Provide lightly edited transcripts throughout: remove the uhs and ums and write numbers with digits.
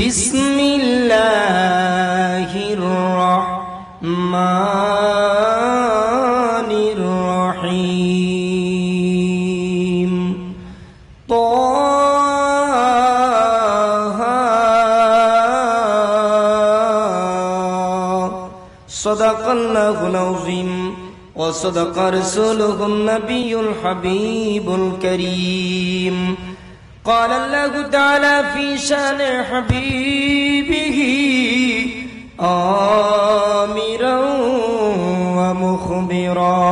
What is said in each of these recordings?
বিসমিল্লাহির রহমানির রহিম। সাদাকাল্লাহুল আযীম ওয়া সাদাকা রাসূলুহুন নাবিয়্যুল হাবিবুল কারীম। قال الله تعالى في شان حبيبه آمرا ومخبرا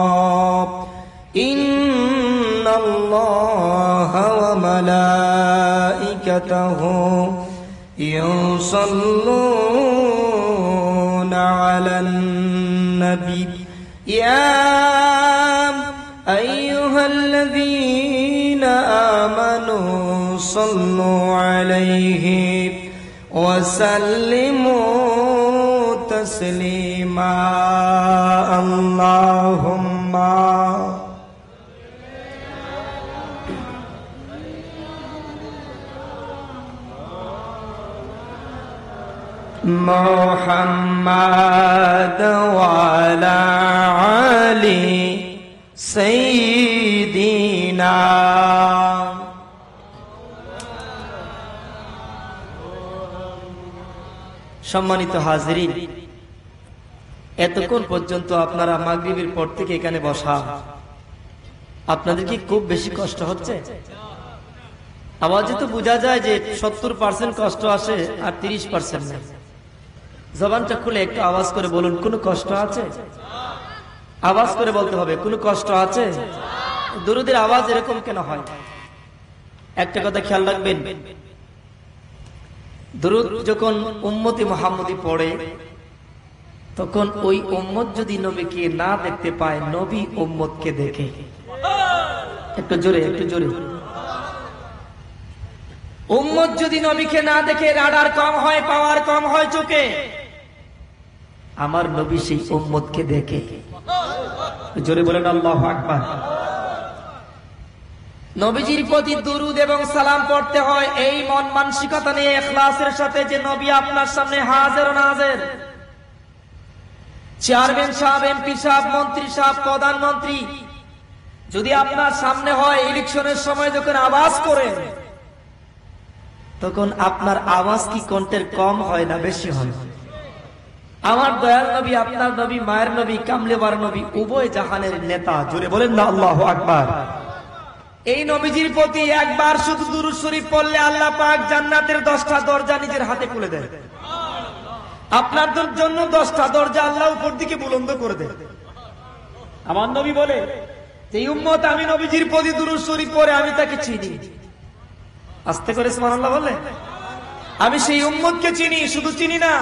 إن الله وملائكته يصلون على النبي يا أيها الذين آمنوا صلوا عليه وسلموا تسليما اللهم محمد وعلى علي سيدنا। সম্মানিত হাজিরিন, এতক্ষণ পর্যন্ত আপনারা মাগরিবের পর থেকে এখানে বসা, আপনাদের কি খুব বেশি কষ্ট হচ্ছে? আওয়াজে তো বোঝা যায় যে 70% কষ্ট আসে আর 30% নেই। জবানটা খুলে একটু আওয়াজ করে বলুন, কোনো কষ্ট আছে? আওয়াজ করে বলতে হবে, কোনো কষ্ট আছে? দুরুদের আওয়াজ এরকম কেন হয়? একটা কথা খেয়াল রাখবেন, দুরুদ যখন উম্মতি মুহাম্মদি পড়ে তখন ওই উম্মত যদি নবীকে না দেখতে পায়, নবী উম্মতকে দেখে। একটু জোরে, একটু জোরে। উম্মত যদি নবীকে না দেখে, রাডার কম হয়, পাওয়ার কম হয় চোখে, আমার নবী সেই উম্মতকে দেখে। জোরে বলেন আল্লাহু আকবার। নবীজির প্রতি দুরুদ এবং সালাম পড়তে হয় এই মন মানসিকতা নিয়ে, ইখলাসের সাথে যে নবী আপনার সামনে হাজির ও নাজির। চেয়ারম্যান সাহেব, এমপি সাহেব, মন্ত্রী সাহেব, প্রধানমন্ত্রী যদি আপনার সামনে হয়, ইলেকশনের সময় যখন আওয়াজ করেন তখন আপনার আওয়াজ কি কণ্ঠের কম হয় না বেশি হয়? আমার দয়াল নবী, আপনার নবী, মায়ের নবী, কামলেবার নবী, উভয় জাহানের নেতা। জোরে বলেন না আল্লাহু আকবার। এই নবীজির প্রতি একবার শুধু দুরূদ শরীফ পড়লে আল্লাহ পাক জান্নাতের 10টা দরজা নিজের হাতে খুলে দেয়। আপনার জন্য 10টা দরজা আল্লাহ উপর দিকে বুলন্দ করে দেয়। আমার নবী বলে, এই উম্মত আমি নবীজির প্রতি দুরূদ শরীফ পড়ে আমি তাকে চিনি। আস্তে করে সুবহানাল্লাহ বলে, আমি সেই উম্মতকে চিনি, শুধু চিনি না,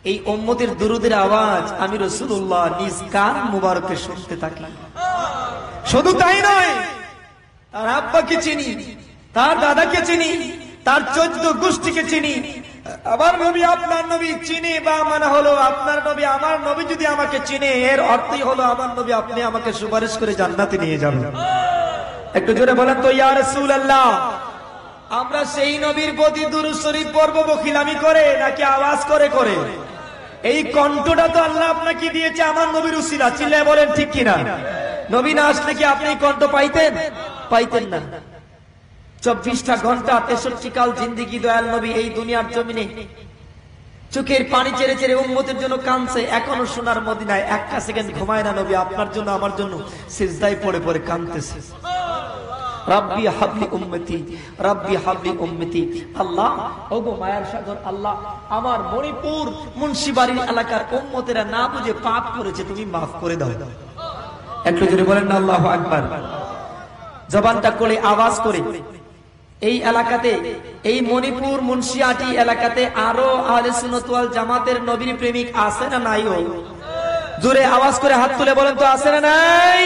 এই উম্মতের দুরুদের আওয়াজ আমি রাসূলুল্লাহ নিজ কান মুবারকে শুনতে থাকি। শুধু তাই নয়, তার আব্বাকে চিনি, তার দাদাকে চিনি, তার 14 গোষ্ঠীকে চিনি। আমার নবী আপনার নবী চিনি বা মানা হলো, আপনার নবী আমার নবী যদি আমাকে চিনে, এর অর্থই হলো আমার নবী আপনি আমাকে সুপারিশ করে জান্নাতে নিয়ে যাবেন। একটু জোরে বলেন তো ইয়া রাসূলুল্লাহ। আমরা সেই নবীর প্রতি দুরূদ শরীফ পড়ব বখিলামি করে নাকি আওয়াজ করে করে? এই কণ্ঠটা তো আল্লাহ আপনাকে দিয়েছে আমার নবীর উসিলা। চিল্লায় বলেন ঠিক কিনা? নবী না আসলে কি আপনি কণ্ঠ পাইতেন? পাইতেন না। 24টা ঘন্টা 63 কাল জিন্দেগি দয়াল নবী এই দুনিয়ার জমিনে চোখের পানি চেরে চেরে উম্মতের জন্য কাঁদছে। এখনো সোনার মদিনায় একটা সেকেন্ড ঘুমায় না নবী, আপনার জন্য আমার জন্য সিজদায় পড়ে পড়ে কাঁদতেছে। রাব্বি হাবলি উম্মতি, রাব্বি হাবলি উম্মতি। আল্লাহ, ওগো মায়ার সাগর আল্লাহ, আমার মণিপুর মুন্সিবাড়ির এলাকার উম্মতেরা না বুঝে পাপ করেছে, তুমি মাফ করে দাও। একটু জোরে বলেন না আল্লাহু আকবার। জবানটা করে আওয়াজ করে এই এলাকাতে, এই মণিপুর মুন্সিয়াটি এলাকাতে আরো আহলে সুন্নাত ওয়াল জামাতের নবীর প্রেমিক আছে না নাই? জোরে আওয়াজ করে হাত তুলে বলেন তো আছে না নাই?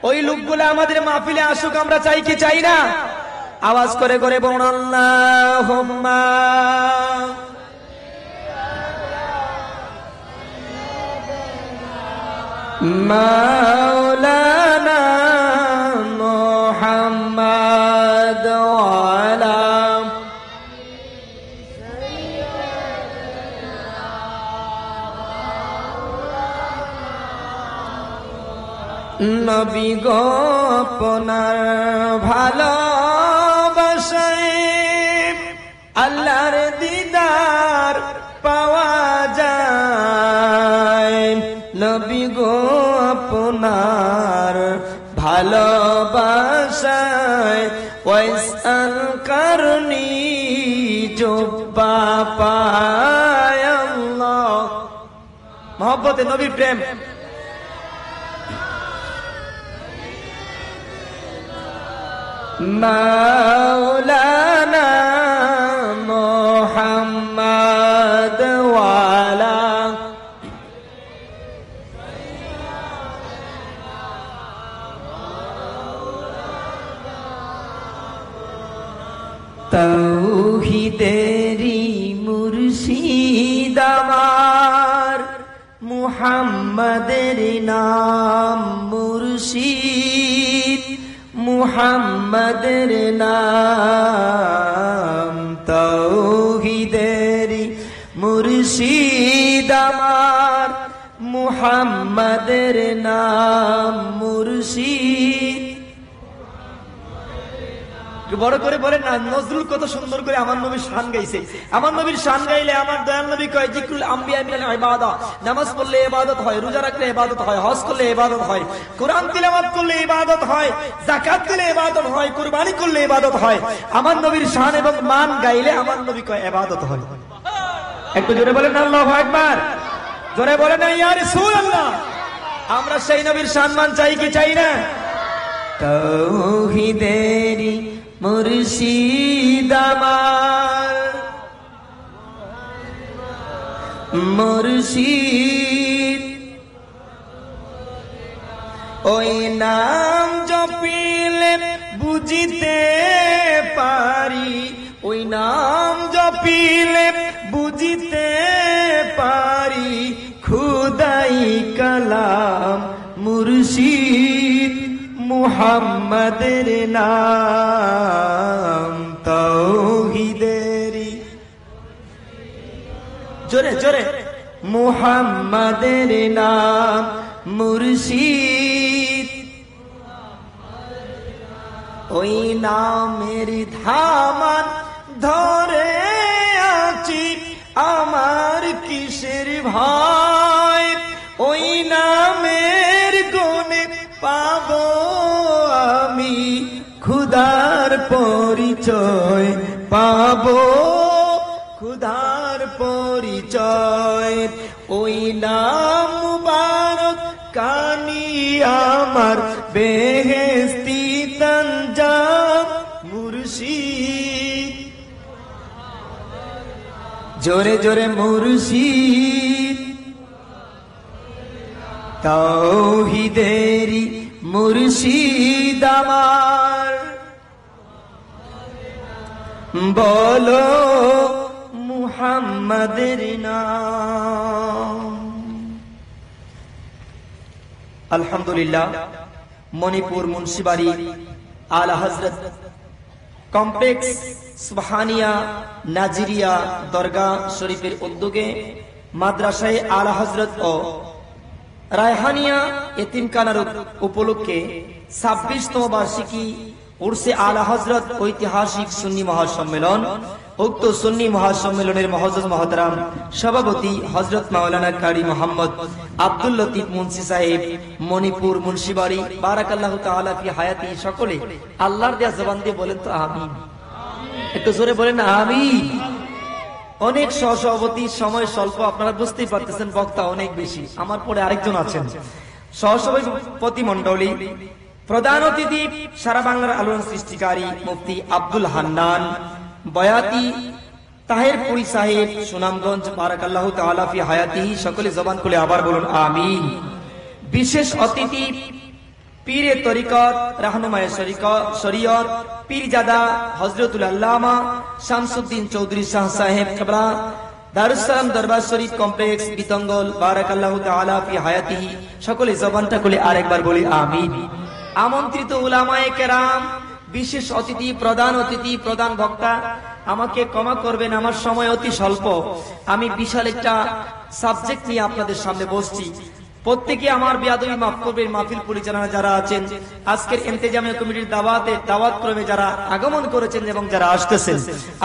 ওই লোকগুলো আমাদের মাহফিলে আসুক, আমরা চাই কি চাই না? আওয়াজ করে করে বলুন আল্লাহুম্মা মাওলানা মুহাম্মদ ওয়া আলা নবী গো আপনার ভালোবাসায় আল্লাহর দিদার পাওয়া যায়। নবী গো আপনার ভালোবাসায় ওয়াইসাল করনি জুব্বা পায় আল্লাহ। মহব্বতে নবীর প্রেম। মাওলানা মুহাম্মদ ওয়ালা তাওহীদেরি মুর্শিদ আমার, মুহাম্মাদের নাম মুর্শিদ, মুহাম্মাদের নাম। তাওহীদেরি মুর্শিদ আমার, মুহাম্মাদের নাম মুর্শিদ। বড় করে বলেন না, নজরুল কত সুন্দর করে আমার নবীর শান গাইছে। আমার নবীর শান গাইলে আমার দয়াল নবী কয় যিকরুল আম্বিয়া মিনাল ইবাদা, নামাজ পড়লে ইবাদত হয়, রোজা রাখলে ইবাদত হয়, হজ করলে ইবাদত হয়, কোরআন তিলাওয়াত করলে ইবাদত হয়, যাকাত দিলে ইবাদত হয়, কুরবানি করলে ইবাদত হয়। আমার নবীর শান এবং মান গাইলে আমার নবী কয় ইবাদত হয়। একটু জোরে বলেন আল্লাহু আকবার, জোরে বলেন ইয়া রাসূলুল্লাহ। আমরা সেই নবীর শান মান চাই কি চাই না? তাওহীদেরি মুর্শিদ আমার, মুর্শিদ ওই নাম জপিলে বুঝিতে পারি, ওই নাম জপিলে বুঝিতে পারি, খুদাই কালাম মুর্শিদ মুহাম্মাদের নাম। তাওহীদেরি জোরে জোরে মুহাম্মাদের নাম মুর্শিদ, ওই নামের ধামান ধরে আছি আমার কিসের ভয়, ওই নামের গুণে পাবো আমি খুদার পরিচয়, পাবো খুদার পরিচয়। ওই নাম মুবারক কানি আমার বেহেশতি তঞ্জাম মুর্শিদ, জোরে জোরে মুর্শিদ। তাওহীদেরি মুর্শিদ আমার, বলো মুহাম্মাদের নাম। আলহামদুলিল্লাহ, মণিপুর মুন্সিবাড়ি আলা হযরত কমপ্লেক্স সুবহানিয়া নাজিরিয়া দরগা শরীফের উদ্যোগে মাদ্রাসায়ে আলা হযরত ও রায়হানিয়া এতিমখানার উপলক্ষে 26তম বার্ষিকী উরসে আলা হযরত ঐতিহাসিক সুন্নি মহাসম্মেলন। উক্ত সুন্নি মহাসম্মেলনের মহজ্জজ মহতারাম সভাপতি হযরত মাওলানা কারি মোহাম্মদ আব্দুল লতিফ মুন্সি সাহেব, মণিপুর মুন্সিবাড়ি, বারাকাল্লাহু তাআলা ফি হায়াতি। সকলে আল্লাহর দেয়া জবান দিয়ে বলেন তো আমিন। একটু জোরে বলেন আমিন। অনেক সহসভাপতি, সময় স্বল্প, আপনারা বুঝতেই পারতেছেন, বক্তা অনেক বেশি। আমার পরে আরেকজন আছেন সহসভাপতি মন্ডলী। প্রধান অতিথি সারা বাংলার আলোড়ন সৃষ্টিকারী মুফতি আব্দুল হান্নান বয়াতি তাহেরপুরি সাহেব, সুনামগঞ্জ, বারাকাল্লাহু তাআলা ফি হায়াতিহি। সকলে জবান খুলে আবার বলুন আমিন। বিশেষ অতিথি পীরে তরিকত, রাহনুমায়ে শরীয়ত, পীরজাদা হযরতুল আল্লামা শামসুদ্দিন চৌধুরী শাহ সাহেব কেবলা, দারুস সালাম দরবার শরীফ কমপ্লেক্স, বিতঙ্গল, বারাকাল্লাহু তাআলা ফি হায়াতিহি। সকলে জবানটা খুলে আরেকবার বলি আমিন। আমন্ত্রিত উলামায়ে কেরাম, বিশেষ অতিথি, প্রধান অতিথি, প্রধান বক্তা, আমাকে ক্ষমা করবেন, আমার সময় অতি স্বল্প। আমি বিশাল একটা সাবজেক্ট নিয়ে আপনাদের সামনে বসছি। প্রত্যেকে আমার বেয়াদবি মাফ করবেন। মাহফিল পরিচালনা যারা আছেন, আজকের ইন্তেজামিয়া কমিটির দাওয়াত ক্রমে যারা আগমন করেছেন এবং যারা আসতেছেন,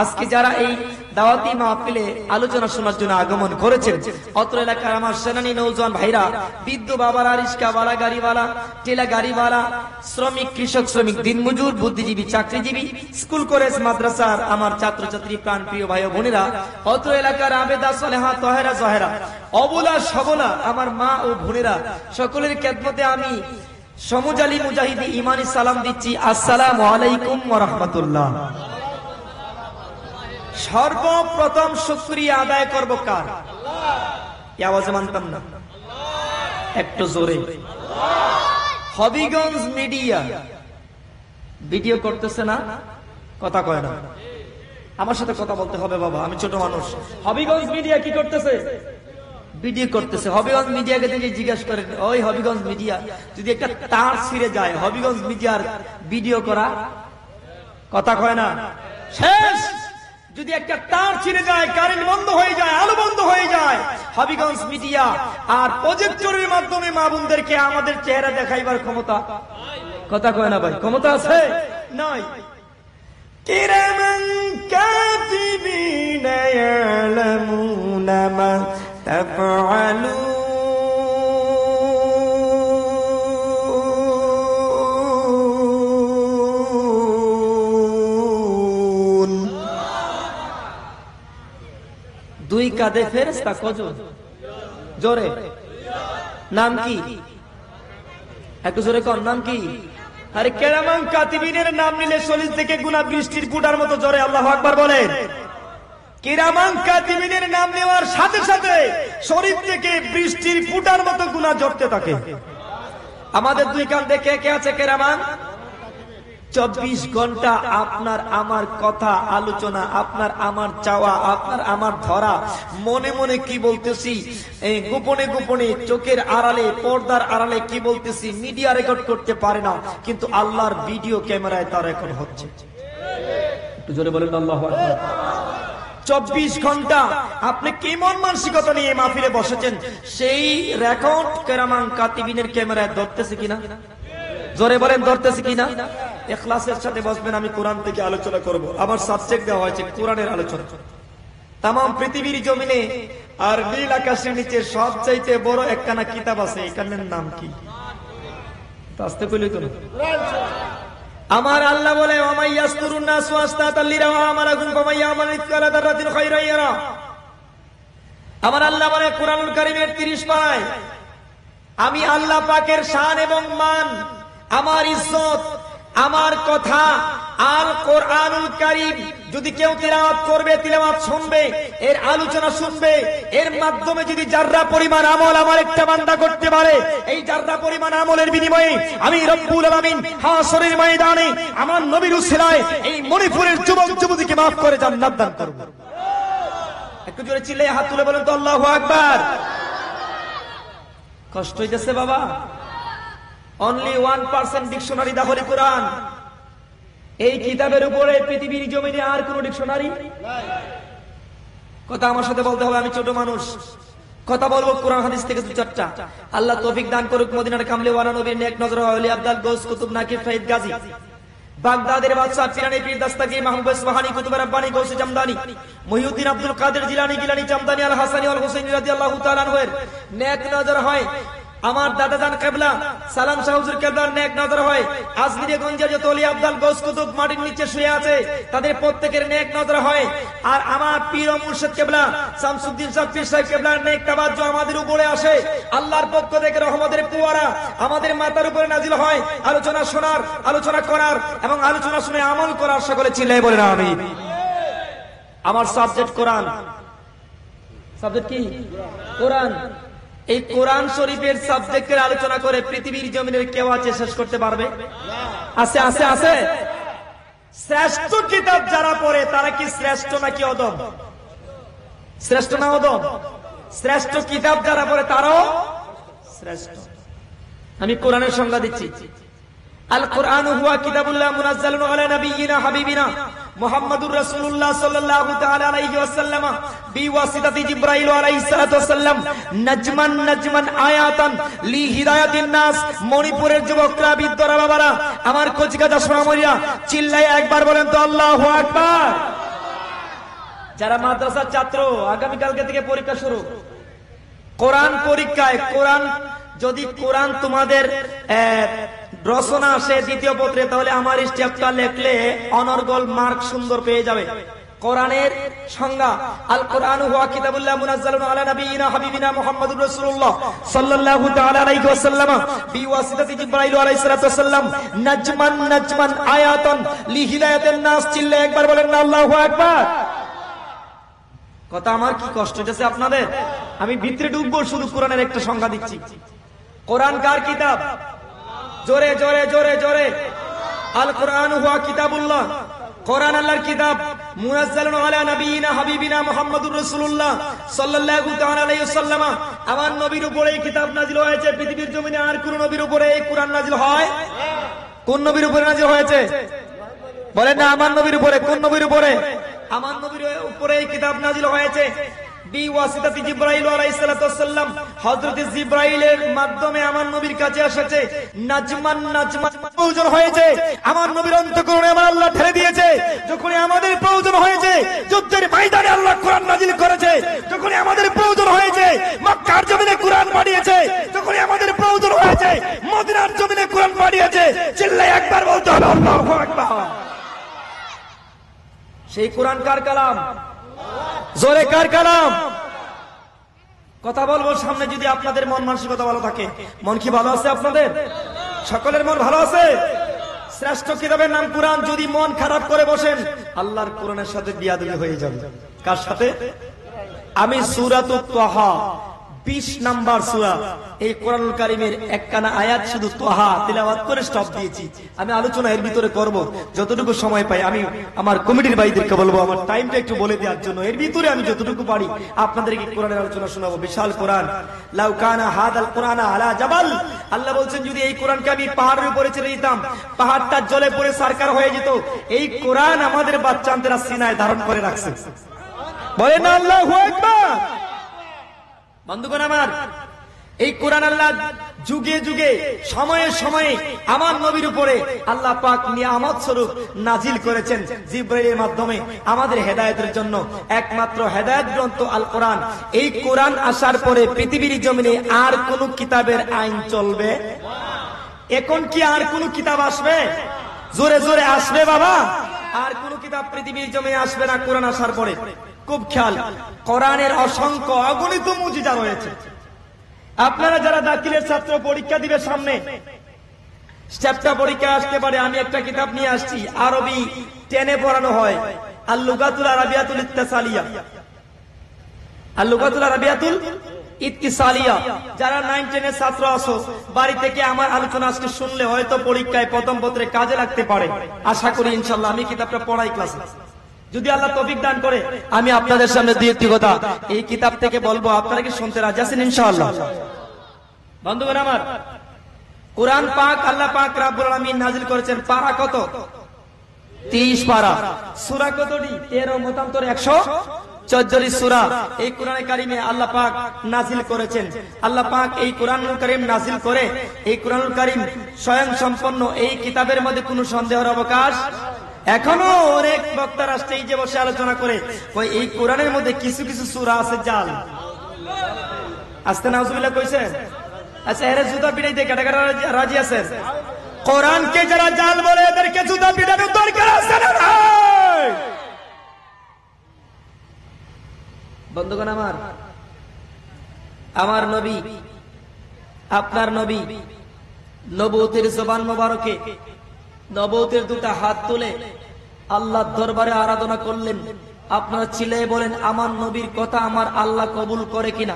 আজকে যারা এই দাওয়াতি মাহফিলে আলোচনা শোনার জন্য আগমন করেছেন, অত্র এলাকার আমার সেনানী নৌজওয়ান ভাইরা, বৃদ্ধ বাবারা, রিস্কাওয়ালা, গাড়িওয়ালা, টেলা গাড়িওয়ালা, শ্রমিক, কৃষক শ্রমিক, দিনমজুর, বুদ্ধিজীবী, চাকরিজীবী, স্কুল কলেজ মাদ্রাসার আমার ছাত্রছাত্রী, প্রাণ প্রিয় ভাই ও বোনেরা, অত্র এলাকার আবেদা, সলেহা, তহেরা, জহেরা, অবলা সবলা আমার মা ও বোনেরা, সকলের খেদমতে আমি সমুজালি মুজাহিদি ইমানি সালাম দিচ্ছি। আসসালামু আলাইকুম ওয়া রাহমাতুল্লাহ। সর্বপ্রথম শুকরিয়া আদায় করব কার? এই আওয়াজে মানতাম না, একটু জোরে। হবিগঞ্জ মিডিয়া ভিডিও করতেছে না, কথা কয় না। আমার সাথে কথা বলতে হবে বাবা, আমি ছোট মানুষ। হবিগঞ্জ মিডিয়া কি করতেছে? ভিডিও করতেছে। হবিগঞ্জ মিডিয়াকে যদি জিজ্ঞাসা করেন, ওই হবিগঞ্জ মিডিয়া যদি একটা তার ছিঁড়ে যায়, হবিগঞ্জ মিডিয়ার ভিডিও করা, কথা কয় না, শেষ। যদি একটা তার ছিঁড়ে যায়, কারেন্ট বন্ধ হয়ে যায়, আলো বন্ধ হয়ে যায়, হবিগঞ্জ মিডিয়া আর প্রজেক্টরের মাধ্যমে মা বোনদেরকে আমাদের চেহারা দেখাইবার ক্ষমতা, কথা কয় না ভাই, ক্ষমতা আছে? নয়। কিরামান কাতিবিনা ইয়ালামুনা মা তাফআলুন। দুই কাঁধে ফেরেশতা কজন? জোরে। নাম কি? একটু জোরে কর, নাম কি? আরে কিরামান কাতিবিনের নাম নিলে 40 থেকে গুনাহ বৃষ্টির ফুটার মতো জোরে আল্লাহু আকবার বলেন। কিরামান কাতিবিনের নাম নেওয়ার সাথে সাথে শরীর থেকে বৃষ্টির ফুটার মতো গুনাহ ঝরতে থাকে। আমাদের দুই কাঁধে কে কে আছে কিরামান? 24 ঘন্টা আপনার আমার কথা, আলোচনা, আপনার আমার চাওয়া, আপনার আমার ধরা, মনে মনে কি বলতেছি, গোপনে গোপনে, চোখের আড়ালে, পর্দার আড়ালে কি বলতেছি, মিডিয়া রেকর্ড করতে পারে না, কিন্তু আল্লাহর ভিডিও ক্যামেরায় তার এখন হচ্ছে। একটু জোরে বলেন আল্লাহু আকবার। 24 ঘন্টা আপনি কেমন মানসিকতা নিয়ে মাহফিলে বসেছেন, সেই রেকর্ড কিরামান কাতিবিনের ক্যামেরায় ধরতেছে কিনা? জোরে বলেন, ধরতেছে কিনা? ইখলাসের সাথে বসবেন। আমি কোরআন থেকে আলোচনা করব। আমার সাবজেক্ট দেওয়া হয়েছে কোরআনের আলোচনা। তাম পৃথিবীর জমিনে আর নীল আকাশের নিচে সবচাইতে বড় একখানা কিতাব আছে, এখানের নাম কি? আস্তে কইলেই তো না। আমার আল্লাহ বলে, ওমাই ইয়াসকুরুন নাস ওয়াস্তাতাল লিরাওয়া আমালাকুম ফামাই ইয়ামাল মিসকালা দাররাতিন খায়রান ইয়ারা। আমার আল্লাহ বলে কোরআনুল কারীমের 30 পারায়, আমি আল্লাহ পাকের শান এবং মান, আমার ইজ্জত, আমার কথা, আল কোরআনুল কারীম যদি কেউ তিলাওয়াত করবে, তিলাওয়াত শুনবে, এর আলোচনা শুনবে, এর মাধ্যমে যদি জাররা পরিমাণ আমল আমার একটা বান্দা করতে পারে, এই জাররা পরিমাণ আমলের বিনিময়ে আমি রব্বুল আলামিন হাসরের ময়দানে আমার নবীর উসিলায় এই মণিপুরের যুবক যুবতীকে maaf করে জান্নাত দান করব। একটু জোরে চিল্লায়ে হাত তুলে বলেন তো আল্লাহু আকবার। কষ্ট হইতেছে বাবা? অনলি 1% ডিকশনারি দাখলে কোরআন। এই কিতাবের উপরে পৃথিবীর জমিনে আর কোন ডিকশনারি নাই। কথা আমার সাথে বলতে হবে, আমি ছোট মানুষ, কথা বলবো কোরআন হাদিস থেকে দু চারটা। আল্লাহ তৌফিক দান করুক। মদিনার কামলে ওয়ালা নবীর নেক নজর ওলি আব্দুল গৌস কুতুব নাকিব ফাইদ গাজী, বাগদাদের বাদশা পিরানি পীর দস্তগীর মাহবুব সুবহানী কুতুব রব্বানী গৌস জামদানি, মুহিউদ্দিন আব্দুল কাদের জিলানী গিলানী জামদানি আল হাসানী আল হুসাইনী রাদিয়াল্লাহু তাআলা আনহুর নেক নজর হয়। আমার দাদাজান কেবলা সালাম শাহ হুজুর কেবলার নেক নজর হয়। আজমিরে গঞ্জের যত ওলি আব্দুল গৌস কুতুব মাটির নিচে শুয়ে আছে, তাদের প্রত্যেকের নেক নজর হয়। আর আমার পীর ও মুর্শিদ কেবলা শামসুদ্দিন শাহ পীর সাহেব কেবলার নেক তাওয়াজ্জু আমাদের উপরে আসে। আল্লাহর পক্ষ থেকে রহমতের ফোয়ারা আমাদের মাথার উপরে নাজিল হয়। আলোচনা শোনার, আলোচনা করার এবং আলোচনা শুনে আমল করার সকলে চিল্লায়ে বলেন আমিন। আমার সাবজেক্ট কোরআন। সাবজেক্ট কি? কোরআন। এই কোরআন শরীফের সাবজেক্টের আলোচনা করে পৃথিবীর জমিনের কেউ আছে শেষ করতে পারবে? আছে আছে আছে। শ্রেষ্ঠ কিতাব যারা পড়ে তারা কি শ্রেষ্ঠ নাকি অদম? শ্রেষ্ঠ না অদম? শ্রেষ্ঠ কিতাব যারা পড়ে তারাও শ্রেষ্ঠ। আমি কোরআনের সংজ্ঞা দিচ্ছি। আল কোরআন হুয়া কিতাবুল্লাহ মুনাজ্জালুন আলা নাবিয়িনা হাবিবিনা মুহাম্মাদুর রাসূলুল্লাহ সাল্লাল্লাহু তাআলা আলাইহি ওয়াসাল্লাম বিওয়াসিতাতি জিবরাইল আলাইহিস সালাতু ওয়াসাল্লাম নাজমান আয়াতান লি হিদায়াতিন নাস। মণিপুরের যুবকরা, বিদ্যারা, বাবারা, আমার কচিকাঁচা সোনামণিরা, চিল্লায় একবার বলেন তো আল্লাহু আকবার। যারা মাদ্রাসার ছাত্র, আগামী কালকে থেকে পরীক্ষা শুরু, কোরআন পরীক্ষায় যদি কোরআন তোমাদের রচনা আসে দ্বিতীয় পত্রে, তাহলে আমার স্টেপটা লেখলে অনর্গল মার্ক সুন্দর পেয়ে যাবে। কোরআনের সংজ্ঞা, আল কোরআন হুয়া কিতাবুল্লাহ মুনাজ্জালুন আলা নাবিয়িনা হাবিবিনা মুহাম্মাদুর রাসূলুল্লাহ সাল্লাল্লাহু তাআলা আলাইহি ওয়াসাল্লাম বিওয়াসিতাতি জিবরাইল আলাইহিস সালাতু ওয়াসাল্লাম নাজমান আয়াতান লি হিদায়াতিন নাস। চিল্লে একবার বলেন না আল্লাহু আকবার। কথা আমার কি কষ্ট হচ্ছে আপনাদের? আমি ভিতরে ঢুকবো, শুধু কোরআনের একটা সংজ্ঞা দিচ্ছি। কোরআন কার কিতাব? জোরে জোরে জোরে জোরে। আল কোরআন হুয়া কিতাবুল্লাহ, কোরআন আল্লাহর কিতাব। মুনাজ্জালুন আলা নাবিয়িনা হাবিবিনা মুহাম্মাদুর রাসূলুল্লাহ সাল্লাল্লাহু তাআলা আলাইহি ওয়াসাল্লাম। আমার নবীর উপরে এই কিতাব নাযিল হয়েছে। পৃথিবীর জমিনে আর কোন নবীর উপরে এই কোরআন নাযিল হয়? কোন নবীর উপরে নাযিল হয়েছে? বলেন না আমার নবীর উপরে। কোন নবীর উপরে? আমার নবীর উপরে এই কিতাব নাযিল হয়েছে বিওয়াসিতাতি জিবরাইল আলাইহিস সালাতু ওয়াসাল্লাম। হযরত জিবরাইলের মাধ্যমে আমার নবীর কাছে এসেছে। নাজমান প্রয়োজন হয়েছে, আমার নবীর অন্তঃকরণে আমার আল্লাহ ঠেলে দিয়েছে। যখন আমাদের প্রয়োজন হয়েছে, যুদ্ধের ময়দানে আল্লাহ কোরআন নাযিল করেছে। যখন আমাদের প্রয়োজন হয়েছে, মক্কার জমিনে কোরআন পাঠিয়েছে। যখন আমাদের প্রয়োজন হয়েছে, মদিনার জমিনে কোরআন পাঠিয়েছে। চিল্লায় একবার বলতে হবে আল্লাহু আকবার। সেই কোরআন কার কালাম? জোরে কার কালাম? কথা বলবো সামনে, যদি আপনাদের মন মানসিকতা ভালো থাকে। মন কি ভালো আছে আপনাদের? সকলের মন ভালো আছে? শ্রেষ্ঠ কিতাবের নাম কোরআন। যদি মন খারাপ করে বসেন, আল্লাহর কোরআনের সাথে বিয়াদবি হয়ে যাবে। কার সাথে? আমি সূরাতুত তাহা 20 নাম্বার সূরা, এই কোরআনুল কারীমের একখানা আয়াত শুধু তাহা তিলাওয়াত করে স্টপ দিয়েছি। আমি আলোচনা এর ভিতরে করব যতটুকু সময় পাই। আমি আমার কমিটির ভাইদেরকে বলবো আমার টাইমটা একটু বলে দেওয়ার জন্য। এর ভিতরে আমি যতটুকু পারি আপনাদেরকে কোরআনের আলোচনা শোনাবো। বিশাল কোরআন। লাউ কানা হাদাল কোরআন আলা জাবাল, আল্লাহ বলছেন যদি এই কোরআনকে আমি পাহাড়ের উপরে ছেড়ে দিতাম, পাহাড়টা জ্বলে পড়ে সারকার হয়ে যেত। এই কোরআন আমাদের বাচ্চাদের সিনায় ধারণ করে রাখছে। বলেন আল্লাহু আকবার। বন্ধুগণ আমার, এই কোরআন আল্লাহ যুগে যুগে সময়ে সময়ে আমার নবীর উপরে আল্লাহ পাক নিয়ামত স্বরূপ নাজিল করেছেন জিবরাইলের মাধ্যমে আমাদের হেদায়েতের জন্য। একমাত্র হেদায়েত গ্রন্থ আল কোরআন। এই কোরআন আসার পরে পৃথিবীর জমিনে আর কোন কিতাবের আইন চলবে? এখন কি আর কোন কিতাব আসবে? জোরে জোরে আসবে বাবা। আর কোন কিতাব পৃথিবীর জমিনে আসবে না কোরআন আসার পরে। খুব খেয়াল, কোরআনের অসংখ্য অগণিত মুজিজা রয়েছে। আপনারা যারা দাখিলের ছাত্র, পরীক্ষা দিবে সামনে, স্টেপটা পরীক্ষা আসতে পারে। আমি একটা কিতাব নিয়ে আসছি, আরবি 10-এ পড়ানো হয়, আল লুগাতুল আরাবিয়াতুল ইত্তিসালিয়া। আল লুগাতুল আরাবিয়াতুল ইত্তিসালিয়া। যারা 9-10 এর ছাত্র আছো, বাড়ি থেকে আমার আলোচনা আজকে শুনলে হয়তো পরীক্ষায় প্রথম পত্রে কাজে লাগতে পারে। আশা করি ইনশাআল্লাহ। আমি কিতাবটা পড়াই ক্লাসে। যদি আল্লাহ তৌফিক দান করে আমি আপনাদের সামনে দুই একটি কথা এই কিতাব থেকে বলবো। আপনারা কি শুনতে রাজি আছেন ইনশাআল্লাহ? বন্ধুগণ আমার, কোরআন পাক আল্লাহ পাক রব্বুল আলামিন নাযিল করেছেন। পারা কত? 30 পারা। সূরা কতটি? 13 মতান্তরে 114টি সূরা এই কোরআনে কারিমে আল্লাহ পাক নাযিল করেছেন। আল্লাহ পাক এই কোরআনুল কারীম নাযিল করে, এই কোরআনুল কারীম স্বয়ং সম্পন্ন। এই কিতাবের মধ্যে কোনো সন্দেহের অবকাশ। এখনো অনেক বক্তারা স্টেজে বসে আলোচনা করে ওই এই কোরআনের মধ্যে কিছু কিছু সূরা আছে জাল। আস্তে নাউজুবিল্লাহ কইছেন? আচ্ছা, এর জুতা পিটাইতে কাটা কাটা রাজি আছেন? কোরআনকে যারা জাল বলে এদেরকে জুতা পিটানোর দরকার আছে না নাই? বন্ধুগণ আমার, আমার নবী, আপনার নবী নবুয়তের জবান মোবারকে নবুয়তের দুটা হাত তুলে আল্লাহর দরবারে আরাধনা করলেন। আপনারা চিল্লায়ে বলেন আমার নবীর কথা আমার আল্লাহ কবুল করে কিনা?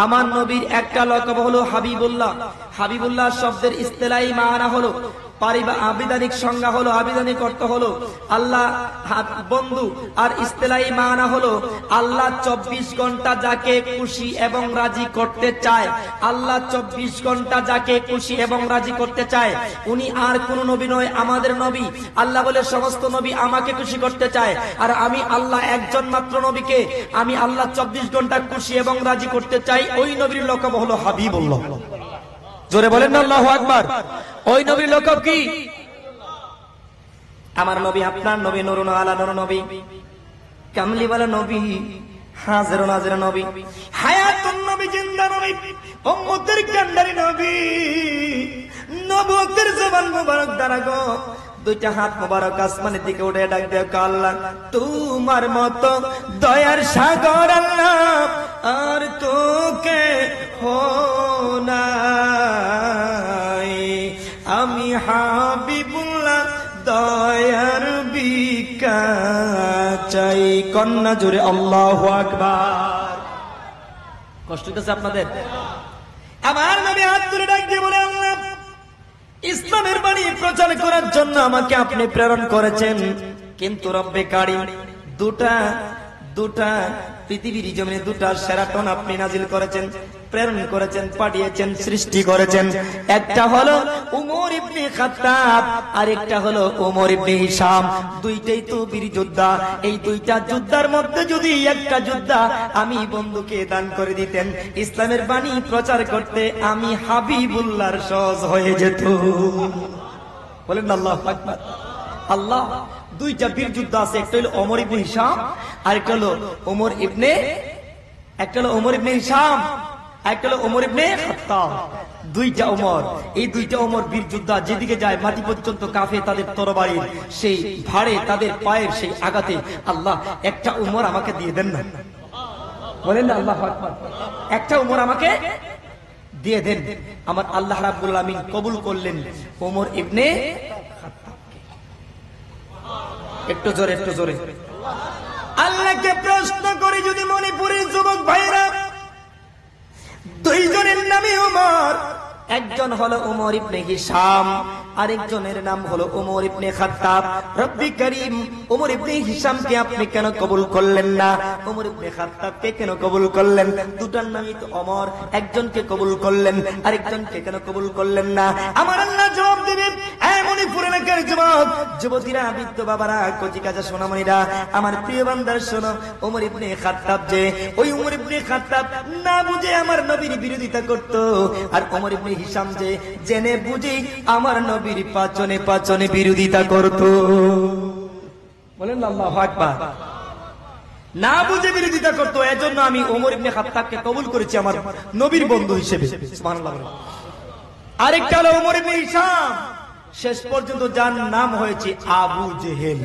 আমার নবীর একটা লকব হলো হাবিবুল্লাহ। হাবিবুল্লাহ শব্দের ইস্তিলাহি মানা হলো আবিধানিক সংজ্ঞা হলো, আবিধানিক অর্থ হলো আল্লাহ বন্ধু, আর ইস্তেলাহি মানা হলো আল্লাহ 24 ঘন্টা যাকে খুশি এবং রাজি করতে চায়, আল্লাহ 24 ঘন্টা যাকে খুশি এবং রাজি করতে চায়। উনি আর কোন নবী নয়, আমাদের নবী। আল্লাহ বলে সমস্ত নবী আমাকে খুশি করতে চায়, আর আমি আল্লাহ একজন মাত্র নবীকে আমি আল্লাহ 24 ঘন্টা খুশি এবং রাজি করতে চাই। ওই নবীর লকব হলো হাবিবুল্লাহ। জোরে বলেন না আল্লাহু আকবার। ওই নবীর লকব কি? আমার নবী, আপনার নবী, নুরুন আলা নূর নবী, কামলিওয়ালা নবী, হাজিরুন নাজির নবী, হায়াতুন নবী, জিন্দা নবী, উম্মতের কান্ডারি নবী, নবুয়তের জবান মুবারক দ্বারা গো দুইটা হাত মুবারক আসমানের দিকে উঠে ডাক দেয়, আল্লাহ তোমার মতো দয়ার সাগর আল্লাহ আর তোকে নাই, আমি হাবিবুল্লাহ দয়ার বিকা চাই। কন্যা জোরে আল্লাহু আকবার। কষ্ট হচ্ছে আপনাদের? আমার নবী হাত তুলে ডাক দিয়ে বলে, আল্লাহ ইসলামের বাণী প্রচার করার জন্য আমাকে আপনি প্রেরণ করেছেন, কিন্তু রব্বে কারিম দুটা পৃথিবীর জমিনে দুটা সেরাটন আপনি নাজিল করেছেন, প্রেরণ করেছেন, পাঠিয়েছেন, সৃষ্টি করেছেন। একটা হলো উমর ইবনে খাত্তাব, আর একটা হলো উমর ইবনে হিশাম। দুইটাই তো বীর যোদ্ধা। এই দুইটা যোদ্ধার মধ্যে যদি একটা যোদ্ধা আমি বন্ধুকে দান করে দিতেন ইসলামের বাণী প্রচার করতে, আমি হাবিবুল্লাহর সহজ হয়ে যেত। বলেন আল্লাহু আকবার। আল্লাহ দুইটা বীর যোদ্ধা আছে, একটা হলো ওমর ইবনে হিশাম, আর একটা হলো ওমর ইবনে হিশাম, একটা হলো ওমর ইবনে খাত্তাব। দুইটা ওমর, এই দুইটা ওমর বীর যোদ্ধা, যেদিকে যায় মাটি পর্যন্ত কাঁপে তাদের তরবারি, সেই ভাড়ে তাদের পায়ের সেই আঘাতে। আল্লাহ একটা ওমর আমাকে দিয়ে দেন না। বলেন না আল্লাহু আকবার। একটা ওমর আমাকে দিয়ে দেন। আমার আল্লাহ রাব্বুল আমিন কবুল করলেন ওমর ইবনে খাত্তাবকে। একটু জোরে, একটু জোরে। আল্লাহকে প্রশ্ন করে, যদি মণিপুরের যুবক ভাইরা দুইজনের নামে ওমর, একজন হলো ওমর ইবনে হিশাম, আরেকজনের নাম হলো ওমর ইবনে খাত্তাব, রব্বি করিম ওমর ইবনে হিশামকে আপনি কেন কবুল করলেন না? ওমর ইবনে খাত্তাবকে কেন কবুল করলেন? দুটার নামই তো ওমর, একজনকে কবুল করলেন, আরেকজনকে কেন কবুল করলেন না? আমার আল্লাহ জবাব দেবেন, এই মণিপুর এলাকার যুবক যুবতীরা, বৃদ্ধ বাবারা, কচি কাজা সোনামণিরা, আমার প্রিয় বান্দার শোনো, ওমর ইবনে খাত্তাব যে, ওই ওমর ইবনে খাত্তাব না বুঝে আমার নবীর বিরোধিতা করত, আর ওমর ইবনে হিশাম যে জেনে বুঝে আমার নবীর পাচনে পাচনে বিরোধিতা করত। বলেন আল্লাহু আকবার। না বুঝে বিরোধিতা করত, এজন্য আমি ওমর ইবনে খাত্তাবকে কবুল করেছি আমার নবীর বন্ধু হিসেবে। সুবহানাল্লাহ। আরেকটা হলো ওমর ইবনে হিশাম, শেষ পর্যন্ত যার নাম হয়েছে আবু জেহেল।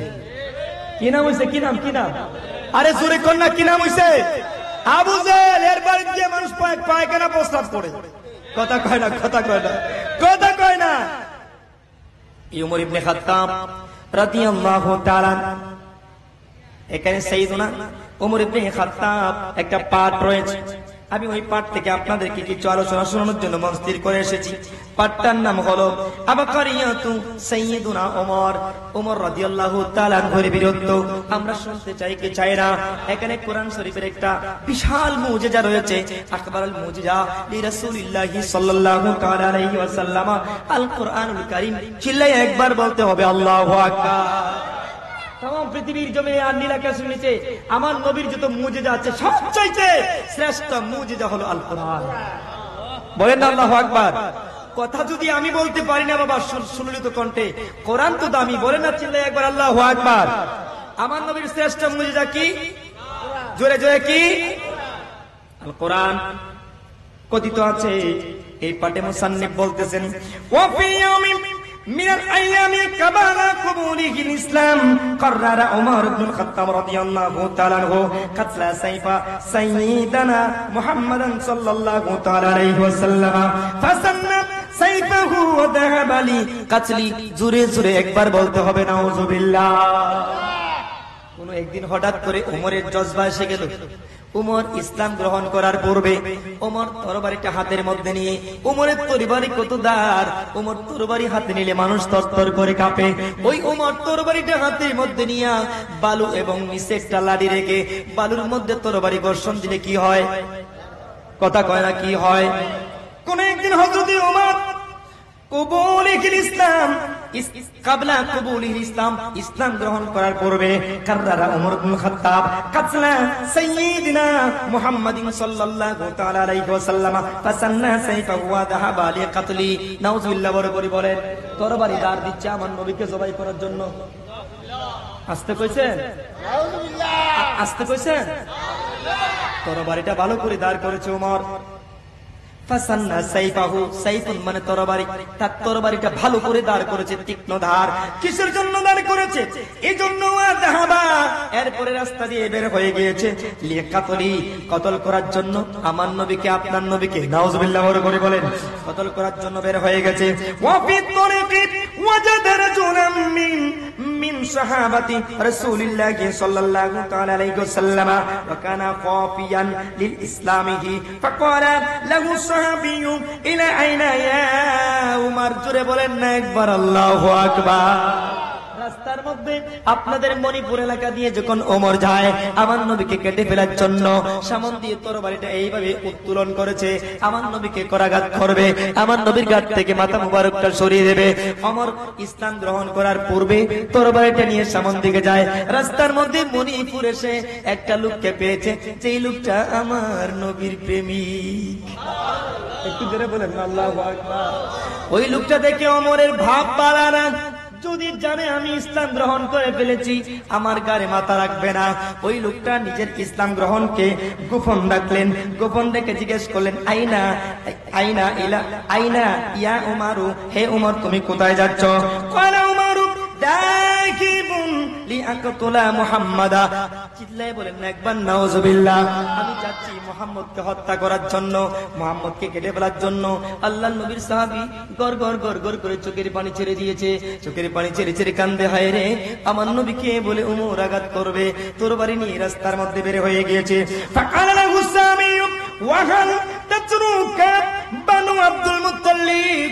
কি নাম হয়েছে? কি নাম? কি নাম? আরে জোরে কন্যা, কি নাম হয়েছে? আবু জেহেল। এর বাড়িতে যে মানুষ পায়খানা প্রস্তাব করে, কথা কয় না, কথা কয় না, কথা কয় না। ওমর ইবনে খাত্তাব রাদিয়াল্লাহু তাআলা, এখানে সাইয়েদনা ওমর ইবনে খাত্তাব একটা পাঠ রয়েছে, আমি ওই পাঠ থেকে আপনাদেরকে কিছু আলোচনা শোনানোর জন্য মনস্থির করে এসেছি। পাঠটার নাম হলো আবাকারিয়াতু সাইয়্যিদুনা ওমর। ওমর রাদিয়াল্লাহু তাআলা আনহুর বীরত্ব আমরা শুনতে চাই কি চাই না? এখানে কোরআন শরীফের একটা বিশাল মুজিজা রয়েছে, আকবারুল মুজিজা লিরাসূলিল্লাহি সাল্লাল্লাহু তাআলা আলাইহি ওয়াসাল্লাম, আল কোরআনুল কারীম। চিল্লায়ে একবার বলতে হবে আল্লাহু আকবার। তাম পৃথিবীর জমিনে আর নীল আকাশের নিচে আমার নবীর যত মুজিজা আছে, সবচাইতে শ্রেষ্ঠ মুজিজা হলো আল কোরআন। বলেন আল্লাহু আকবার। কথা যদি আমি বলতে পারি না বাবা সুললিত কণ্ঠে, কোরআন তো দামি। বলেন না চিল্লায়ে একবার আল্লাহু আকবার। আমার নবীর শ্রেষ্ঠ মুজিজা কি? জোরে জোরে কি? আল কোরআন। কথিত আছে, এই পাঠে মুসান্নিফ বলতেছেন, ওয়া ফি ইয়াউমিন মিনাল আইয়ামি কাবালা কুবুলিহিল ইসলাম কাররারা ওমর ইবনুল খাত্তাব রাদিয়াল্লাহু তাআলা আনহু কাতলা সাইফা সাইয়্যিদানা মুহাম্মাদান সাল্লাল্লাহু তাআলা আলাইহি ওয়াসাল্লাম ফাসান্না সাইফাহু ওয়া যাহাবা লি কাতলি। জোরে জোরে একবার বলতে হবে নাউযুবিল্লাহ। কোন একদিন হঠাৎ করে ওমরের জজবা এসে গেল, উমর ইসলাম গ্রহণ করার পূর্বে উমর তরবারিটা হাতের মধ্যে নিয়ে, উমরের তরবারি কত দার, উমর তরবারি হাতে নিলে মানুষ তরতর করে কাঁপে। ওই উমর তরবারিটা হাতের মধ্যে নিয়ে বালু এবং নিচে একটা লাঠি রেখে বালুর মধ্যে তরবারি বর্ষণ দিলে কি হয়? কথা কয় না, কি হয়? কোন একদিন হযরত উমর কবুলিল ইসলাম কাবলা কবুলিল ইসলাম, ইসলাম গ্রহণ করার পূর্বে কাররারা উমর ইবনে খাত্তাব কাতলা সাইয়্যিদিনা মুহাম্মাদিন সাল্লাল্লাহু তাআলা আলাইহি ওয়াসাল্লাম ফাসান্না সাইফাহু ওয়া যাহাবা লিকাতলি। নাউযুবিল্লাহ বড় করে বলেন, তরবারি দাঁড় দিচ্ছে আমার নবীকে জবাই করার জন্য। আস্তে কইছেন নাউযুবিল্লাহ, আস্তে কইছেন। তরবারিটা ভালো করে দাঁড় করেছে ওমর। ফাসান্না সাইফাহু, সাইফুন মানে তরবারি, তার তরবারিটা ভালো করে দাঁড় করেছে, তীক্ষ্ণ ধার। কিসের জন্য দাঁড় করেছে? এই জন্য ওয়াদাহাবা, এরপরে রাস্তা দিয়ে বের হয়ে গিয়েছে লিকাতলি, কতল করার জন্য আমার নবীকে, আপনার নবীকে। নাউযুবিল্লাহ করে বলেন, কতল করার জন্য বের হয়ে গেছে। ওয়াফি তরিকি ওয়াজাদা রাজুলাম মিন সাহাবাতি রাসূলিল্লাহি সাল্লাল্লাহু তাআলা আলাইহি ওয়াসাল্লাম ওয়া কানা খাফিয়ান লিল ইসলামিহি ফাকালা লাহু সাহাবিয়্যু ইলা আইনা ইয়া উমর। জোরে বলেন না একবার আল্লাহু আকবার। রাস্তার মধ্যে আপনাদের মণিপুর এলাকা দিয়ে যখন ওমর যায় আমার নবীকে কেটে ফেলার জন্য, সামন দিয়ে তরবারিটা এইভাবে উত্তোলন করেছে, আমার নবীকে করাঘাত করবে, আমার নবীর গাত থেকে মাথা মুবারকটা সরিয়ে দেবে। ওমর ইসলাম গ্রহণ করার পূর্বে তরবারিটা নিয়ে সামন দিকে যায়। রাস্তার মধ্যে মণিপুর এসে একটা লোককে পেয়েছে, যেই লোকটা আমার নবীর প্রেমিক। একটু জোরে বলেন আল্লাহু আকবার। ওই লোকটা দেখে ওমরের ভাব বাড়ানা, যদি জানে আমি ইসলাম গ্রহণ করে ফেলেছি আমার গায়ে মাথা রাখবে না। ওই লোকটা নিজের ইসলাম গ্রহণকে গোপন রাখলেন। গোপন রেখে জিজ্ঞেস করলেন, আইনা আইনা ইলা আইনা ইয়া উমারু, হে উমর তুমি কোথায় যাচ্ছ? ক্বালা উমারু দাকিবুন লিআকতুলা মুহাম্মাদা। চিল্লায়ে বলেন না একবার নাউযুবিল্লাহ। আমি যাচ্ছি মুহাম্মদকে হত্যা করার জন্য, মুহাম্মদকে কেটে ফেলার জন্য। আল্লাহর নবীর সাহাবী গর গর গর গর করে চোখের পানি ছেড়ে দিয়েছে, চোখের পানি ছেড়ে ছেড়ে কান্দে, হায় রে আমার নবীকে বলে উমর আঘাত করবে। তরবারি নিয়ে রাস্তার মধ্যে বের হয়ে গিয়েছে। ফাকালা লাহু সামিয়্যু ওয়া হাল তাতরুকা বানু আব্দুল মুত্তালিব।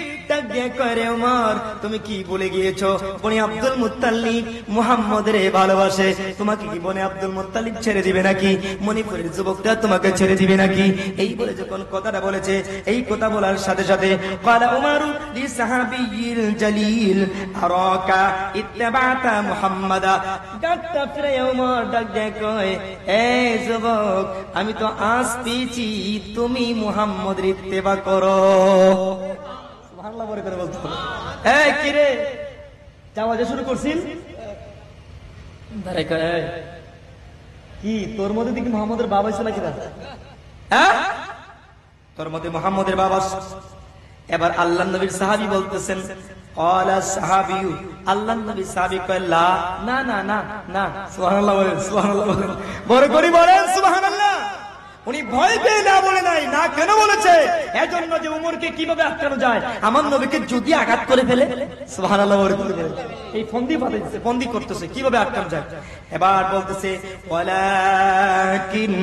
করে উমর তুমি কি বলে গিয়েছো? বনি আব্দুল মুত্তালিব মুহাম্মদের ভালোবাসে, তোমাকে কি বনে আব্দুল মুত্তালিব ছেড়ে দিবে নাকি? মণিপুরের যুবকটা তোমাকে ছেড়ে দিবে নাকি? এই বলে যখন কথাটা বলেছে, এই কথা বলার সাথে সাথে ক্বালা উমারু লি সাহাবিয়িল জালিল আরাকা ইত্তাবাতা মুহাম্মাদা। ডাকটা ফিরে উমর ডাক দিয়ে কয়, এই যুবক আমি তো আজ পেয়েছি তুমি মুহাম্মদের ইত্তেবা করো। সুবহানাল্লাহ বলে করে বলতো, এই কি রে যাওয়া যে শুরু করছিস? কি তোর মধ্যে দেখি মুহাম্মদের বাবা ছিল নাকি? তোর মধ্যে মুহাম্মদের বাবা। এবার আল্লাহর নবীর সাহাবী বলতেছেন, ক্বালা সাহাবিয়ু, আল্লাহর নবীর সাহাবী কয় লা, না না না না। সুবহানাল্লাহ বলেন, সুবহানাল্লাহ বলেন, বড় করে বলেন সুবহানাল্লাহ। উনি ভয় পেয়ে না বলে নাই, না কেন বলেছে? এজন্য যে উমরকে কিভাবে আটকানো যায়, আমার নবীকে যদি আঘাত করে ফেলে। সুবহানাল্লাহ বলে এই ফন্দি পাঠাইছে, ফন্দি করতেছে কিভাবে আটকানো যায়। এবার বলতেছে, ওয়ালাকিন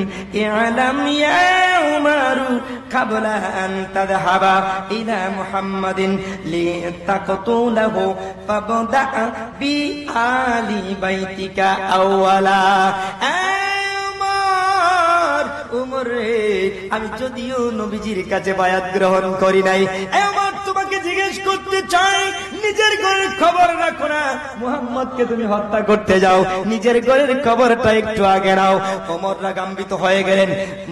ইআলাম ইয়া উমারু কাবলা আন তাযহাবা ইলা মুহাম্মাদিন লিতাকতুলাহু ফাবদা বি আলি বাইতিকা আওয়ালা। উমর রে, আমি যদিও নবীজির কাছে বায়াত গ্রহণ করি নাই, এমন তোমাকে জিজ্ঞেস করতে চাই, নিজের ঘরের খবর রাখো না, মুহাম্মদকে তুমি হত্যা করতে যাও, নিজের ঘরের খবরটা একটু আগে নাও। ওমর রাগান্বিত হয়ে গেলেন।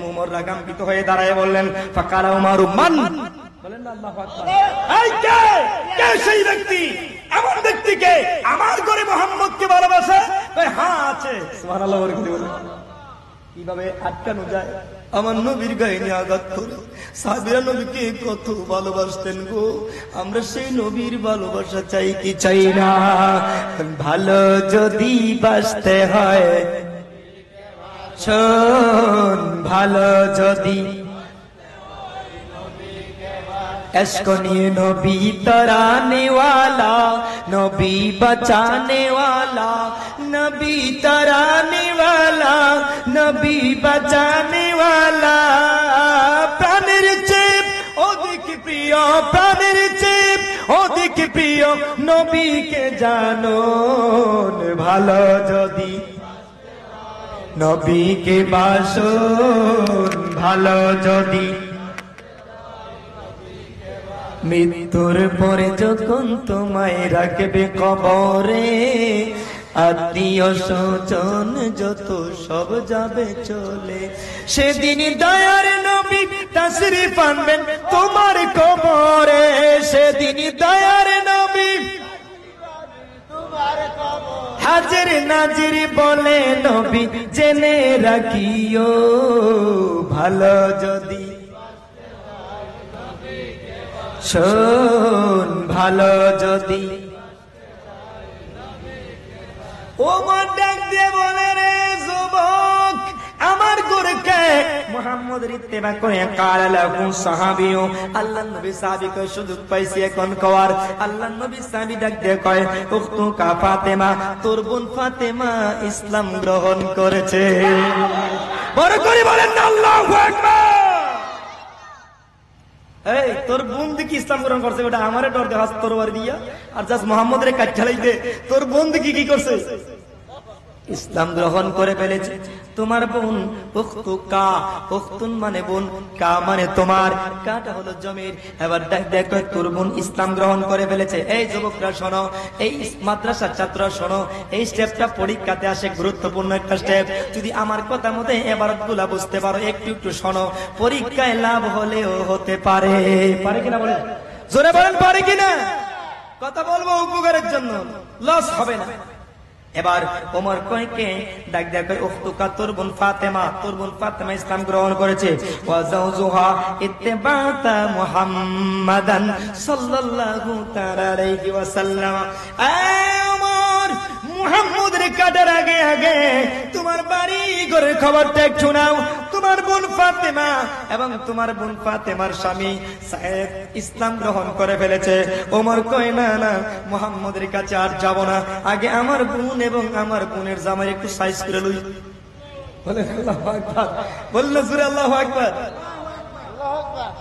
ওমর রাগান্বিত হয়ে দাঁড়ায় বললেন, ফাকালা উমারু মান, বলেন না আল্লাহু আকবার। এই কে? কে সেই ব্যক্তি? এমন ব্যক্তিকে আমার ঘরে মুহাম্মদকে ভালোবাসে? হ্যাঁ আছে। সুবহানাল্লাহ বলে বলেন, কিভাবে আটকানো যায়? আমার নবীর গায়ে নিয়ে আঘাত করে। সাহাবীরা নবীকে কত ভালোবাসতেন গো, আমরা সেই নবীর ভালোবাসা চাই কি চাই না? ভালো যদি বাসতে হয় শোন, ভালো যদি এশকো নিয়ে নবী তরানে ওয়ালা, নবী বাঁচানে ওয়ালা, नबी तराने वाला नबी बचाने वाला प्राणेर চেয়ে অধিক প্রিয় প্রাণের চেয়ে অধিক প্রিয় নবীকে জানো ভালো যদি নবীকে বাসন ভালো যদি মৃত্যুর পরে যখন তোমায় রাখবে কবরে আত্মীয় স্বজন যত সব যাবে চলে সেদিন দয়ার নবী তাশরীফ আনবেন তোমার কবরে সেদিন দয়ার নবী হাজির নাজির বলে নবী জেনে রাখিও ভালো যদি শোন ভালো যদি ওমর ডাক দিয়ে বলে রে যুবক আমার গুরুকে মুহাম্মদের ইত্তেবা করে কালালাহু সাহাবীও আল্লাহর নবী সাহাবীকে সুযোগ পাইছে এখন কওয়ার আল্লাহর নবী সাহাবী ডাক দিয়ে কয় উখতু কা ফাতেমা তোর বোন ফাতেমা ইসলাম গ্রহণ করেছে বড় করে বলেন না আল্লাহু আকবার এই তোর বোন দেখি ইসলাম গ্রহণ করছে ওটা আমারে ডর দে হাত তরবারি দিয়া আর জাস্ট মুহাম্মদের কাট ঠেলাইতে তোর বোন দেখি কি করছে ইসলাম গ্রহণ করে ফেলেছে তোমার বোন উখতু কা উখতুন মানে বোন কা মানে তোমার কাটা হলো জমির এবার দেখো তোর বোন ইসলাম গ্রহণ করে ফেলেছে এই যুবকরা শোনো এই মাদ্রাসার ছাত্ররা শোনো এই স্টেপটা পরীক্ষাতে আসে গুরুত্বপূর্ণ একটা স্টেপ যদি আমার কথা মতে ইবারতগুলো বুঝতে পারো একটু একটু শোনো পরীক্ষায় লাভ হলেও হতে পারে পারে কিনা বলেন জোরে বলেন পারে কিনা কথা বলবো উপকারের জন্য লস হবে না এবার ওমর কয়কে ডাক ডাক উখতুকা তোর বোন ফাতেমা ইসলাম গ্রহণ করেছে ওয়া যাওজুহা ইত্তিবাতা মুহাম্মাদান সাল্লাল্লাহু তাআলা আলাইহি ওয়াসাল্লাম ওমর মুহাম্মদের কাটার আগে আগে তোমার বাড়ি ঘরের খবরটা একটু নাও তোমার বোন ফাতেমা এবং তোমার বোন ফাতেমার স্বামী সাহেব ইসলাম গ্রহণ করে ফেলেছে ওমর কয় না না মুহাম্মদের কাছে আর যাব না আগে আমার বোন এবং আমার বোনের জামাই একটু সাইজ করে লই বলেন আল্লাহু আকবার বললে জোরে আল্লাহু আকবার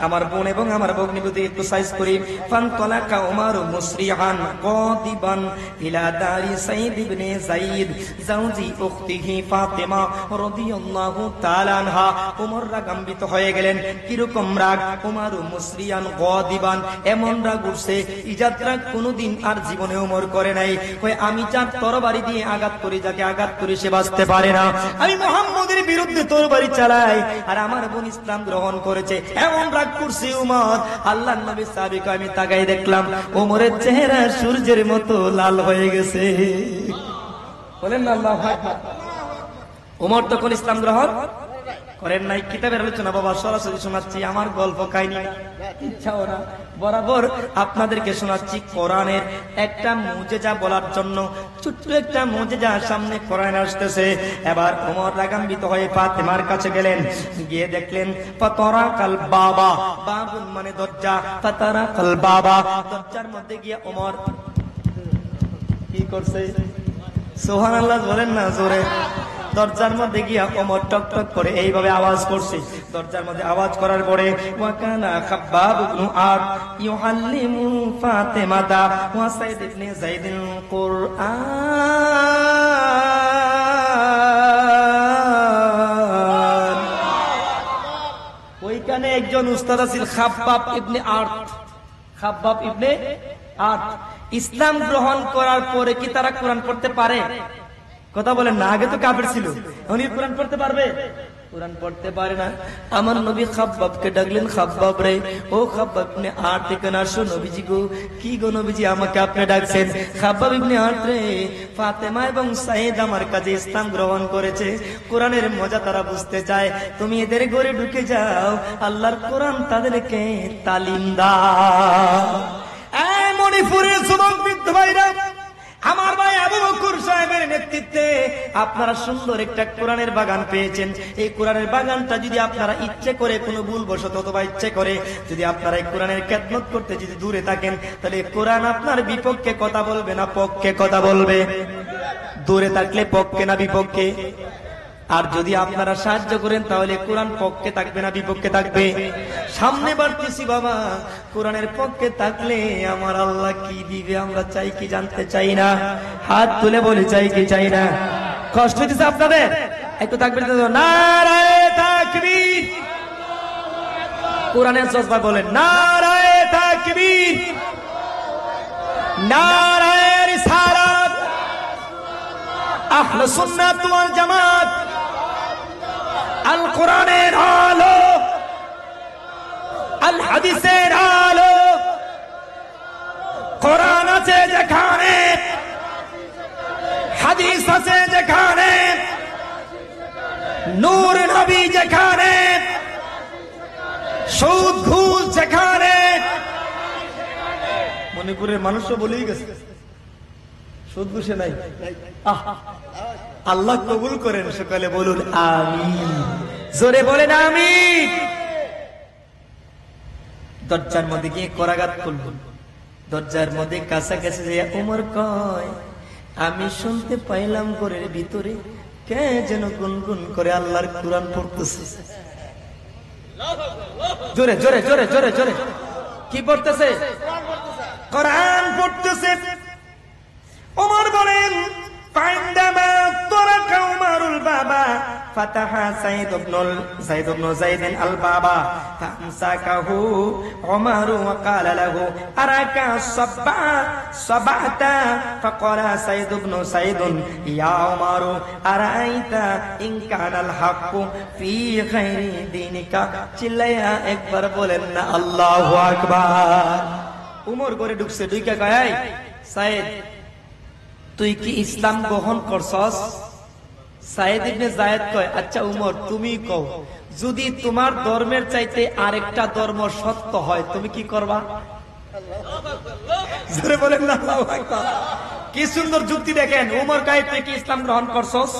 আমার বোন এবং আমার ভগ্নিপতি একটু সাইজ করি ফানতালাকা উমর মুসরিআন গাদিবান ইলা দারি সাইদ ইবনে যায়েদ জাওজি উখতিহি ফাতেমা রাদিয়াল্লাহু তাআলা আনহা উমর রাগান্বিত হয়ে গেলেন কি রকম রাগ উমর মুসরিআন গাদিবান এমন রাগ উঠছে এই যাত্রা কোনোদিন আর জীবনে উমর করে নাই কই আমি যার তরবারি দিয়ে আঘাত করি যাকে আঘাত করি সে বাঁচতে পারে না আমি মুহাম্মদের বিরুদ্ধে তরবারি চালাই আর আমার বোন ইসলাম গ্রহণ করেছে এমন রাগ করছে উমর আল্লাহর নবী সাহাবীকে আমি তাকাই দেখলাম উমরের চেহারা সূর্যের মতো লাল হয়ে গেছে বলেন না আল্লাহু আকবার উমর তখন ইসলাম গ্রহণ করেন নাই কিতাবের আলোচনা বাবা সরাসরি শোনাচ্ছি আমার গল্প কাহিনী ইচ্ছাও না বরাবর আপনাদেরকে শোনাচ্ছি কোরআনের একটা মুজিজা বলার জন্য ছোট্ট একটা মুজিজা সামনে কোরআন আসতেছে এবার ওমর রাগান্বিত হয়ে ফাতেমার কাছে গেলেন গিয়ে দেখলেন ফাতারাকাল বাবা বাবুন মানে দরজা ফাতারাকাল বাবা দরজার মধ্যে গিয়ে ওমর কি করছে সুবহানাল্লাহ বলেন না জোরে দরজার মধ্যে গিয়া ওমর টক টক করে এইভাবে আওয়াজ করছে দরজার মধ্যে আওয়াজ করার পরে ওয়াকানা খাব্বাব ইবনে আদ ইউআল্লিমু ফাতেমাতা ওয়া সাইদ ইবনে যায়েদিন কুরআন ওইখানে একজন উস্তাদ ছিল খাব্বাব ইবনে আদ ইসলাম গ্রহণ করার পরে কি তারা কোরআন পড়তে পারে কথা বলেন না আগে তো কাফের ছিল উনি কোরআন পড়তে পারবে কোরআন পড়তে পারে না আমার নবী খাব্বাবকে ডাকলেন খাব্বাব রে ও খাব্বাব ইবনে আদ এখানে আসো নবীজি গো কি গো নবীজি আমাকে আপনি ডাকছেন খাব্বাব ইবনে আদ রে ফাতেমা এবং সাইদ আমার কাছে ইসলাম গ্রহণ করেছে কোরআনের মজা তারা বুঝতে চায় তুমি এদের ঘরে ঢুকে যাও আল্লাহর কোরআন তাদেরকে তালিম দাও এই মণিপুরের যুবক বৃদ্ধ ভাইরা আমার ভাই আবু বকর সাহেবের নেতৃত্বে আপনারা সুন্দর একটা কোরআনের বাগান পেয়েছেন এই কোরআনের বাগানটা যদি আপনারা ইচ্ছে করে কোনো ভুলবশত অথবা ইচ্ছে করে যদি আপনারা এই কোরআনের খেদমত করতে যদি দূরে থাকেন তাহলে কোরআন আপনার বিপক্ষে কথা বলবে না পক্ষে কথা বলবে দূরে থাকলে পক্ষে না বিপক্ষে? আর যদি আপনারা সাহায্য করেন তাহলে কোরআন পক্ষে থাকবে না বিপক্ষে থাকবে? সামনে বাড়তেছি বাবা, কোরআনের পক্ষে থাকলে আমার আল্লাহ কি দিবে আমরা চাই কি জানতে চাই না? হাত তুলে বলে চাই কি চাই না? কষ্ট হইতেছে আপনাদের? একটু তাকবীর দিতে দাও। নারায়ে তাকবীর। কোরআনের জজবা বলেন নারায়ে তাকবীর, নারায়ে রিসালাত, আহলে সুন্নাত ওয়াল জামাত, আল কোরআনের আলো, আল হাদিসের আলো। কোরআন আছে যেখানে, হাদিস আছে যেখানে, নূর নবী যেখানে, সুদ ঘুষ যেখানে। মণিপুরের মানুষও বলেই গেছে সুদ ঘুষে নাই। আল্লাহ কবুল করেন, সকালে বলুন আমিন, জোরে বলেন আমিন। দরজার মধ্যে গিয়ে করাঘাত করল, দরজার মধ্যে কাছাকাছি যে ওমর কয়, আমি শুনতে পাইলাম ঘরের ভিতরে কে যেন গুনগুন করে আল্লাহর কোরআন পড়তেছে। জোরে জোরে জোরে জোরে জোরে কি পড়তেছে? কোরআন পড়তেছে। ওমর বলেন ফাইন্দামা তরাকা উমারুল বাবা ফাতাহা সাইদ ইবনে যায়েদ আল বাবা ফামসাকাহু উমারু ওয়া ক্বালা লাহু আরাকা সাবাতা ফাকালা সাইদ ইবনে যায়েদ ইয়া উমারু আরাইতা ইন কানাল হাক্কু ফি খাইরি দীনিকা। চিল্লায়া একবার বলেন না আল্লাহু আকবার। উমর ঘরে ঢুকছে, ঢুকে কয় এই সাইদ, তুই কি ইসলাম গ্রহণ করছস? সাইদ ইবনে যায়েদ কয়, আচ্ছা উমর তুমি কও, যদি তোমার ধর্মের চাইতে আরেকটা ধর্ম সত্য হয় তুমি কি করবা? জোরে বলেন না আল্লাহু আকবার। কি সুন্দর যুক্তি দেখেন। উমর কয় তুই কি ইসলাম গ্রহণ করছস?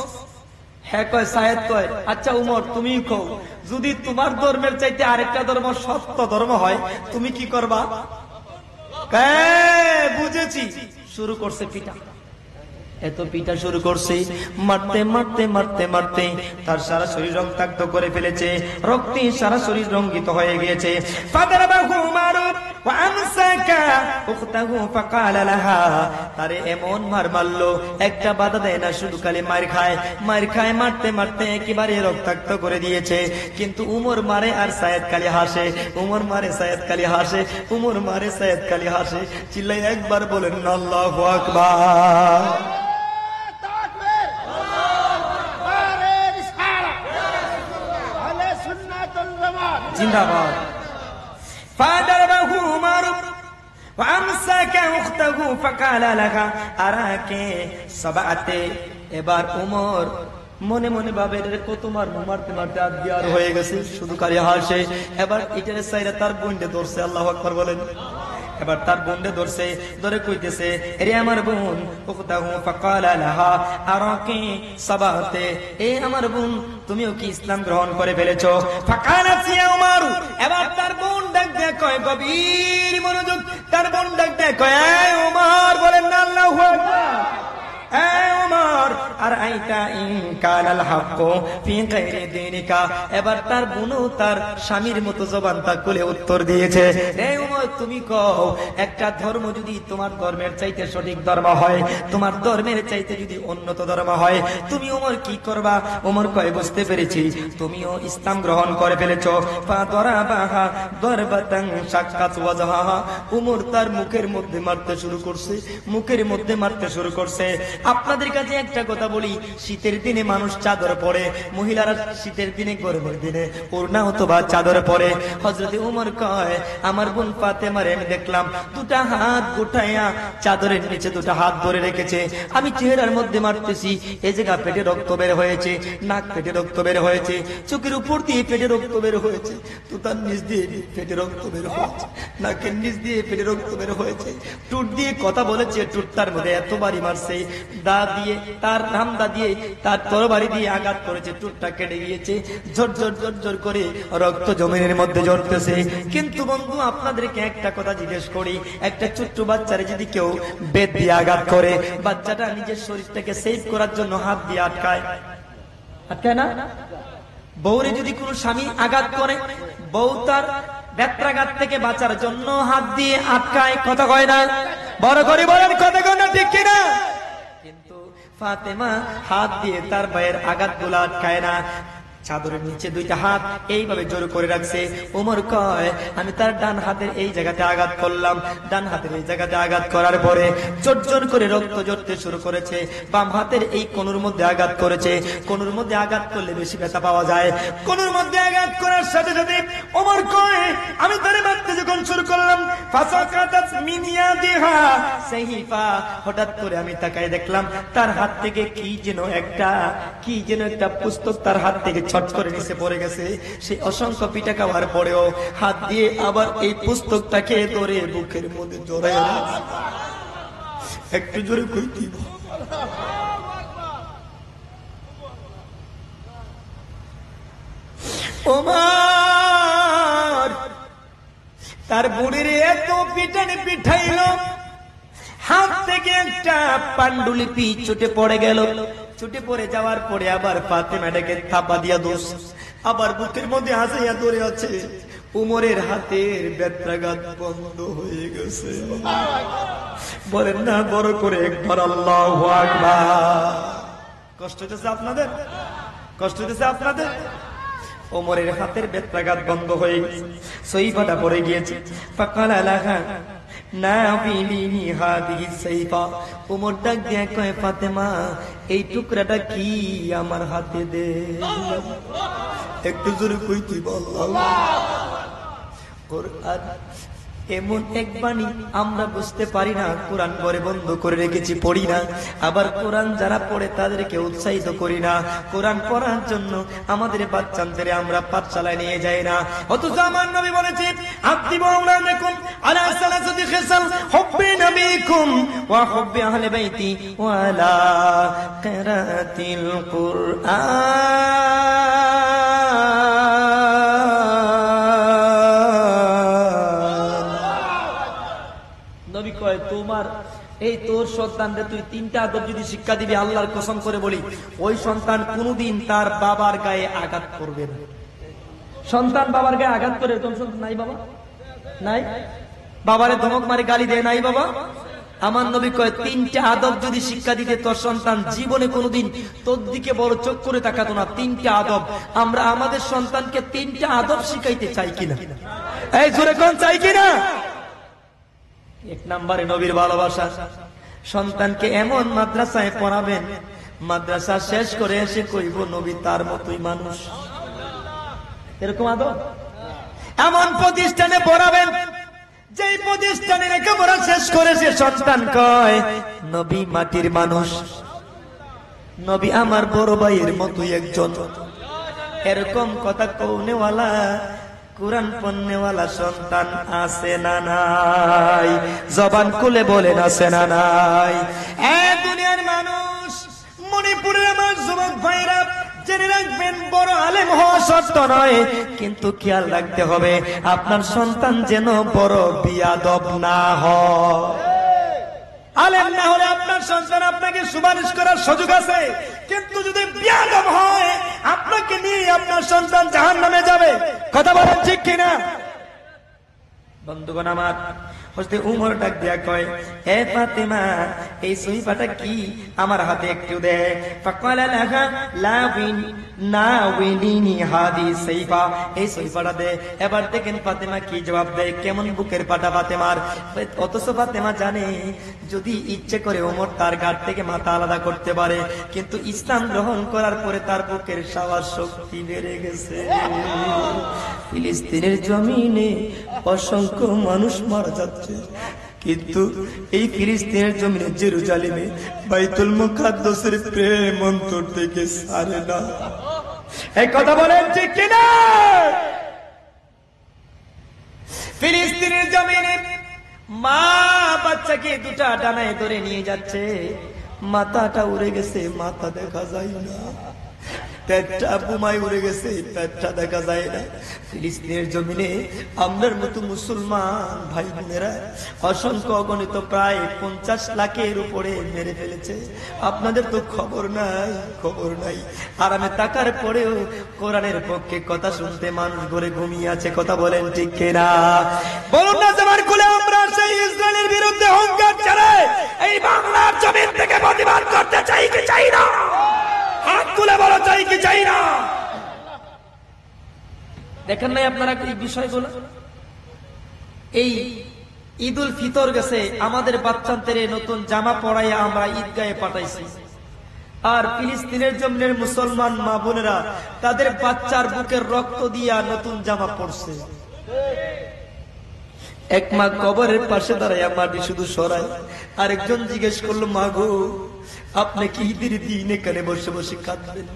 হ্যাঁ কয়। সাইদ কয়, আচ্ছা উমর তুমি কও, যদি তোমার ধর্মের চাইতে আরেকটা ধর্ম সত্য ধর্ম হয় তুমি কি করবা? বুঝেছি। শুরু করছে পিটা, এত পিটা শুরু করছে, মারতে মারতে মারতে মারতে তার সারা শরীর রক্তাক্ত করে ফেলেছে, রক্তে সারা শরীর রঙ্গিত হয়ে গিয়েছে। তারে এমন মার মারলো, একটা বাধা দেয় না, শুধু খালি মার খায় মার খায়, মারতে মারতে একেবারে রক্তাক্ত করে দিয়েছে। কিন্তু উমর মারে আর সায়েদ খালি হাসে, উমর মারে সায়েদ খালি হাসে, উমর মারে সায়েদ খালি হাসে। চিল্লাই একবার বলেন আল্লাহু আকবার। জিন্দাবাদ। ফাদারবাহু উমর ওয়ামসাকা উখতাহু ফাকালা লাহা আরাকে সাবাতে। এবার উমর মনে মনে ভাবে এর কত মারতে মারতে আদিয়ার হয়ে গেছে, শুধু খালি হাসে। এবার এটার সাইরা তার বন্ধে ধরছে, আল্লাহু আকবার বলেন। এবার তার বন্ধে ধরছে, ধরে কইতেছে, রে আমার বোন, উখতাহু ফাকালা লাহা আরাকি সাবাতে, এ আমার বোন তুমিও কি ইসলাম গ্রহণ করে ফেলেছো? ফাকালাত ইয়া উমর। এবার তার বোন ডাক দেয়, কয় গভীর মনোযোগ, তার বোন ডাক দেয়, কয় এ উমর, বলেন না আল্লাহু আকবার। এ উমর আর আইতা ইন কানাল হাক্কু ফি গায়রি দীনিকা। এবার তার বোনও তার স্বামীর মতো জবানটা খুলে উত্তর দিয়েছে, হে উমর তুমি কও, একটা ধর্ম যদি তোমার ধর্মের চাইতে সঠিক ধর্ম হয়, তোমার ধর্মের চাইতে যদি উন্নত ধর্ম হয়, তুমি উমর কি করবা? উমর কয় বুঝতে পেরেছি, তুমিও ইসলাম গ্রহণ করে ফেলেছো। ফাদরাবাহা দরবাতান শাক্কাত ওয়াজহাহা। উমর তার মুখের মধ্যে মারতে শুরু করছে, মুখের মধ্যে মারতে শুরু করছে। আপনাদের কাছে একটা কথা বলি, শীতের দিনে মানুষ চাদর পরে, মহিলারা শীতের দিনে গরমের দিনে ওড়না অথবা চাদর পরে। হযরত উমর কয়, আমার বোন ফাতেমারে আমি দেখলাম দুটা হাত গোটাইয়া চাদরের নিচে দুটা হাত ধরে রেখেছে। আমি চেহারার মধ্যে মারতেছি, এই জায়গা পেটে রক্ত বের হয়েছে, নাক পেটে রক্ত বের হয়েছে, চোখের উপর দিয়ে পেটে রক্ত বের হয়েছে, তুতার নিচ দিয়ে পেটে রক্ত বের হয়েছে, নাকের নিচ দিয়ে পেটে রক্ত বের হয়েছে, টুট দিয়ে কথা বলেছে, টুটটার মধ্যে এতবারই মারছে, দা দিয়ে তার রামদা দিয়ে তার তরবারি দিয়ে আঘাত করেছে, টুটটা কেটে গিয়েছে, ঝরঝর ঝরঝর করে রক্ত জমিনের মধ্যে ঝরতেছে। কিন্তু বন্ধু আপনাদেরকে একটা কথা জিজ্ঞেস করি, একটা ছোট্ট বাচ্চারে যদি কেউ বেত দিয়ে আঘাত করে, বাচ্চাটা নিজের শরীরটাকে সেভ করার জন্য হাত দিয়ে আটকায় না? বউরে যদি কোনো স্বামী আঘাত করে, বউ তার ব্যত্রাঘাত থেকে বাঁচার জন্য হাত দিয়ে আটকায়, কথা কয় না? বড় করে বলেন কথা কয় না, ঠিক কিনা? কিন্তু ফাতেমা হাত দিয়ে তার ভাইয়ের আঘাত গুলো আটকায় না, চাদরের নিচে দুইটা হাত এইভাবে জোর করে রাখছে। ওমর কয় আমি তার ডান হাতের এই জায়গাতে আঘাত করলাম, ডান হাতের এই জায়গাতে আঘাত করার পরে জোর করে রক্ত ঝরতে শুরু করেছে। বাম হাতের এই কোণের মধ্যে আঘাত করেছে, কোণের মধ্যে আঘাত করলে বেশি ব্যথা পাওয়া যায়। কোণের মধ্যে আঘাত করার সাথে সাথে ওমর কয় আমি তারে মারতে যখন শুরু করলাম, ফাসাকাতাত মিন ইয়াদিহা সাইফা, হঠাৎ করে আমি তাকায় দেখলাম তার হাত থেকে কি যেন একটা পুস্তক তার হাত থেকে ছট করে নিচে পড়ে গেছে। সেই অসংখ্য পিঠা খাওয়ার পরেও হাত দিয়ে আবার এই পুস্তকটাকে ধরে বুকের মধ্যে জড়ায় একটু জোরে কই দিব। ওমর তার বুড়ির এত পিটানি পিঠাইল, হাত থেকে একটা পাণ্ডুলিপি ছুটে পড়ে গেল। ছুটে পড়ে যাওয়ার পরে আবার ফাতেমাটাকে থাপা দিয়া দোষ, আবার বুকের মধ্যে হাসাইয়া ধরে আছে। উমরের হাতের ব্যত্রাঘাত বন্ধ হয়ে গেছে। বলেন না বড় করে একবার আল্লাহু আকবার। কষ্ট হচ্ছে আপনাদের? কষ্ট হচ্ছে আপনাদের? ওমরের হাতের ব্যত্রাঘাত বন্ধ হয়ে গেছে, সইফাটা পড়ে গিয়েছে। ফাকালা লাহা নাবিলিনি হাদিহি সাইফা, ওমর ডাক দিয়ে কয় ফাতেমা এই টুকরাটা কি আমার হাতে দে। একটু জোরে কইতে বল। কুরআন এমন এক বাণী আমরা বুঝতে পারি না, কোরআন ঘরে বন্ধ করে রেখেছি, পড়ি না। আবার কোরআন যারা পড়ে তাদেরকে উৎসাহিত করি না। কোরআন পড়ার জন্য আমাদের বাচ্চাদের আমরা পাঠশালায় নিয়ে যাই না। অথচ আমার নবী বলেছে আতিবু আওলাদাকুম আলা সালাসাতি খিসাল হুব্বি নবিকুম ওয়া হুব্বি আহলি বাইতি ওয়া আলা কিরাতিল কুরআন। নবী কয় তোমার এই তোর সন্তানদের তুই তিনটা আদব যদি শিক্ষা দিবি, আল্লাহর কসম করে বলি ওই সন্তান কোনদিন তার বাবার গায়ে আঘাত করবে না। সন্তান বাবার গায়ে আঘাত করে এরকম সন্তান নাই বাবা? নাই? বাবারে ধমক মারে গালি দেয় নাই বাবা? আমার নবী কয় তিনটা আদব যদি শিক্ষা দিতে তোর সন্তান জীবনে কোনদিন তোর দিকে বড় চোখ করে তাকাতো না। তিনটা আদব। আমরা আমাদের সন্তানকে তিনটা আদব শিখাইতে চাই কিনা? এই জোরে কোন চাই কিনা? এক নম্বরে নবীর ভালোবাসা। সন্তানকে এমন মাদ্রাসায় পড়াবেন, মাদ্রাসা শেষ করে এসে কইব নবী তার মতোই মানুষ। এরকম আদব। এমন প্রতিষ্ঠানে পড়াবেন যেই প্রতিষ্ঠানে লেখাপড়া শেষ করে সে সন্তান কয় নবী মাটির মানুষ, নবী আমার বড় ভাইয়ের মতোই একজন। এরকম কথা কওনেওয়ালা কুরআন পড়নেওয়ালা সন্তান আছে না নাই? জবান খুলে বলেন আছে না নাই? এ দুনিয়ার মানুষ, মণিপুরের আমার যুবক ভাইরা জেনে রাখবেন বড় আলেম হওয়া শর্ত নয়, কিন্তু খেয়াল রাখতে হবে আপনার সন্তান যেন বড় বিয়াদব না হয়। আলেম না হলে আপনার সন্তান আপনাকে সুপারিশ করার সুযোগ আছে, কিন্তু যদি বিয়াদব হয় আপনাকে নিয়ে আপনার সন্তান জাহান্নামে যাবে। কথা বলেন ঠিক কিনা? বন্ধুগণ আমার, হযরত উমর ডাক দিয়া কয় হে ফাতেমা এই সহিফাটা কি আমার হাতে একটু দে। ফাকালা লাহা লাবিন নাওয়ালিনি হাদি সাইফা, এই সহিফাটা দে। এবার দেখেন ফাতেমা কি জবাব দেয়, কেমন বুকের পাটা ফাতেমার। অথচ ফাতেমা জানে যদি ইচ্ছে করে ওমর তার ঘাট থেকে মাথা আলাদা করতে পারে, কিন্তু ইসলাম গ্রহণ করার পরে তার বুকের সাহস শক্তি বেড়ে গেছে। ফিলিস্তিনের জমিনে অসংখ্য মানুষ মারা যাচ্ছে, কিন্তু এই ফিলিস্তিনের জমিনে জেরুজালেমে বাইতুল মুকাদ্দাসের প্রেম অন্তর থেকে সারে না। এই কথা বলেন ঠিক কিনা? ফিলিস্তিনের জমিনে মা বাচ্চাকে দুটা ডানায় ধরে নিয়ে যাচ্ছে, মাথাটা উড়ে গেছে, মাথা দেখা যায় না, পেটটা বোমায় উড়ে গেছে, পেটটা দেখা যায় না। ফিলিস্তিনের জমিনে আমরার মতো মুসলমান ভাই বোনেরা অসংখ্য অগণিত প্রায় 50 লাখের উপরে মেরে ফেলেছে। আপনাদের তো খবর নাই, খবর নাই। আরামে টাকার পরেও কোরআনের পক্ষে কথা শুনতে মানুষ ঘরে ঘুমিয়ে আছে। কথা বলেন ঠিক কিনা? বলুন না জবান খুলে আমরা সেই ইসরায়েলের বিরুদ্ধে হুঙ্কার ছেড়ে এই বাংলার জমিন থেকে প্রতিবাদ করতে চাই কি চাই না? হাত তুলে বলো চাই কি চাই না? দেখেন নাই আপনারা এই বিষয়গুলো? এই ঈদুল ফিতর গেছে, আমাদের বাচ্চাদের নতুন জামা পরাইয়া আমরা ঈদগাহে পাঠাইছি, আর ফিলিস্তিনের জমিনের মুসলমান মা বোনেরা তাদের বাচ্চার বুকের রক্ত দিয়া নতুন জামা পরছে। এক মা কবরের পাশে দাঁড়ায় মাটি শুধু সরায়, আরেকজন জিজ্ঞেস করলো, মা গো আপনি কি ঈদের দিন এখানে বসে বসে কাঁদবেন?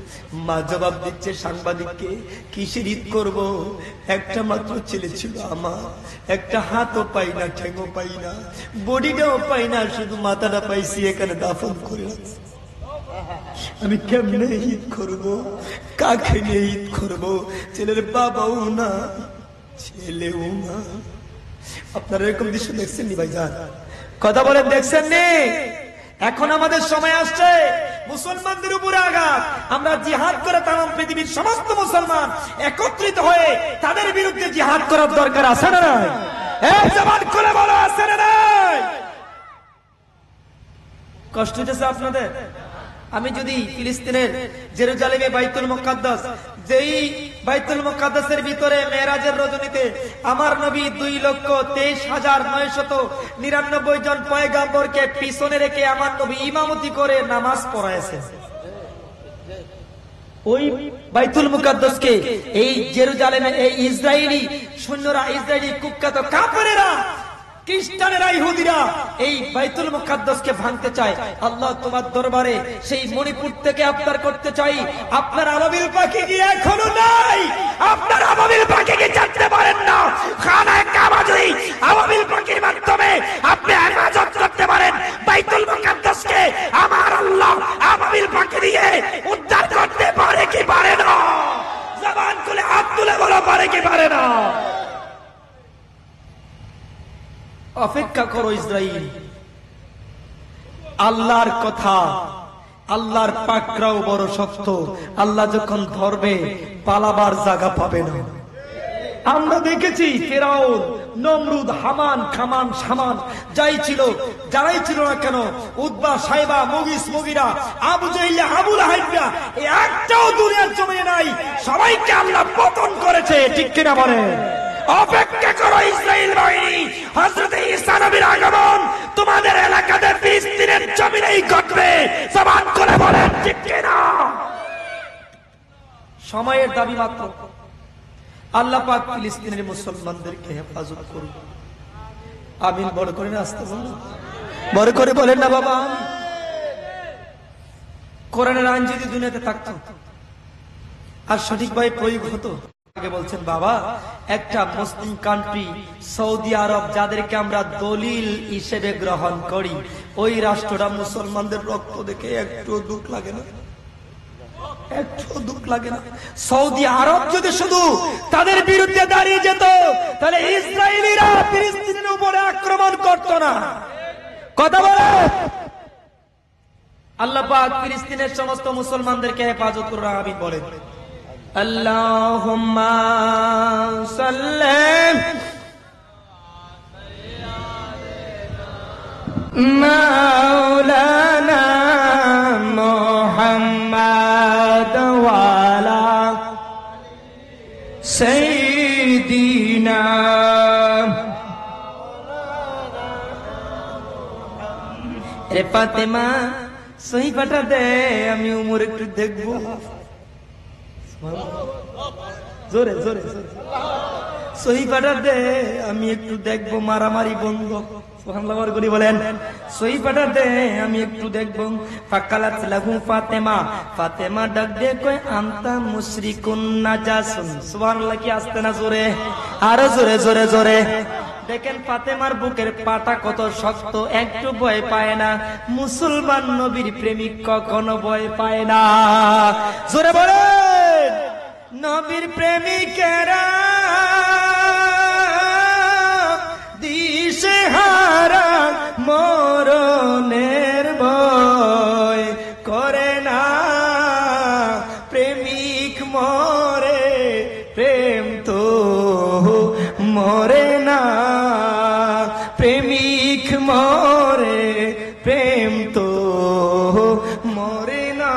মা জবাব দিচ্ছে সাংবাদিককে, কিসের ঈদ করব? একটা মাত্র ছেলে ছিল আমার, একটা হাতও পাই না, ঠ্যাংও পাই না, বডিটাও পাই না, শুধু মাথাটা পাইছি, এখানে দাফন করে আছে। আমি কেমনে ঈদ করব? কাকে নিয়ে ঈদ করব? ছেলের বাবাও না, ছেলেও না। আপনারা এরকম দৃশ্য দেখছেন নি ভাইজান? কথা বলেন, দেখছেন নি? এখন আমাদের সময় আসছে মুসলমানদের উপরে আঘাত। আমরা জিহাদ করে তামাম পৃথিবীর সমস্ত মুসলমান একত্রিত হয়ে তাদের বিরুদ্ধে জিহাদ করার দরকার আছে না নাই? এই জবান খুলে বলো, আছে না নাই? কষ্ট হচ্ছে আপনাদের? আমি যদি ফিলিস্তিনের জেরুজালেমে বাইতুল মুকাদ্দাস, যেই বাইতুল মুকাদ্দাসের ভিতরে মেরাজের রজনীতে আমার নবী 2,23,999 জন পয়গাম্বরকে পিছনে রেখে আমার নবী ইমামতি করে নামাজ পড়াইছে, ওই বাইতুল মুকাদ্দাসকে এই জেরুজালেমে এই ইসরায়েলি সৈন্যরা, ইসরায়েলি কুখ্যাত কাফেরেরা, খ্রিস্টানেরা, ইহুদিরা এই বাইতুল মুকাদ্দাসকে ভাঙতে চায়। আল্লাহ তোমার দরবারে সেই মণিপুর থেকে আবদার করতে চাই, আপনার আবাবিল পাখি কি এখনো নাই? আপনার আবাবিল পাখি কি জানতে পারেন না? খানায়ে কাবা যদি আবাবিল পাখির মাধ্যমে আপনি হেফাজত করতে পারেন, বাইতুল মুকাদ্দাসকে আমার আল্লাহ আবাবিল পাখি দিয়ে উদ্ধার করতে পারে কি পারে না? জবান খুলে হাত তুলে বলো, পারে কি পারে না? অপেক্ষা করো ইসরাইল, আল্লাহর কথা, আল্লাহর পাকড়াও বড় শক্ত। আল্লাহ যখন ধরবে পালাবার জায়গা পাবে না। আমরা দেখেছি ফেরাউন, নমরুদ, হামান, খামান, সামান, যাই ছিল, যারাই ছিল না কেন, উতবা, সাইবা, মুগিস, মুগিরা, আবু জাহিল, আবু লাহাবরা, একটাও দুনিয়ার জমিনে নাই। সবাইকে আল্লাহ পতন করেছে, ঠিক কিনা বলেন? অপেক্ষা করো ইসরায়েল বাহিনী, হযরত ঈসা নবীর আগমন তোমাদের এলাকাতে ফিলিস্তিনের জমিনেই ঘটবে। জবান করে বলেন ঠিক কিনা? সময়ের দাবি মাত্র। আল্লাহ পাক ফিলিস্তিনের মুসলমানদেরকে হেফাজত করুন। আমিন বড় করে না, আসতে বলুন, বড় করে বলেন না বাবা। কোরআনের আইন যদি দুনিয়াতে থাকতো আর সঠিকভাবে প্রয়োগ হতো, বলছেন বাবা, একটা মুসলিম কান্ট্রি সৌদি আরব, যাদেরকে আমরা দলিল হিসেবে গ্রহণ করি, ওই রাষ্ট্রটা মুসলমানদের রক্ত দেখে একটু দুঃখ লাগে না? একটু দুঃখ লাগে না? সৌদি আরব যদি শুধু তাদের বিরুদ্ধে দাঁড়িয়ে যেত, তাহলে ইসরায়েলিরা ফিলিস্তিনের উপরে আক্রমণ করত না। কথা বলে আল্লাহ পাক ফিলিস্তিনের সমস্ত মুসলমানদেরকে হেফাজত করুন। আমিন বলেন। আল্লাহুম্মা সাল্লি মাওলানা মুহাম্মাদ ওয়া আলা সাইয়্যিদিনা। রে ফাতেমা সহি পাঠা দে, আমি উমর একটু দেখবো। জোরে জোরে সহি পাঠা দে, আমি একটু দেখবো মারামারি বন্ধ। সুবহানাল্লাহ করে বলেন, সহি পাঠা দে, আমি একটু দেখবো। ফাকালাত লাহু ফাতেমা, ফাতেমা ডাক দে কয় আনতা মুশরিকুন নাজাসুন। সুবহানাল্লাহ কি আসতে না জোরে, আরো জোরে জোরে জোরে দেখেন ফাতেমার বুকের পাটা কত শক্ত, একটু ভয় পায় না। মুসলমান নবীর প্রেমিক কখনো ভয় পায় না। জোরে বলেন, নবীর প্রেমিকেরা দিশেহারা মরণের ভয় করে না। প্রেমিক মরে, প্রেম তো মরে না। প্রেমিক মরে, প্রেম তো মরে না।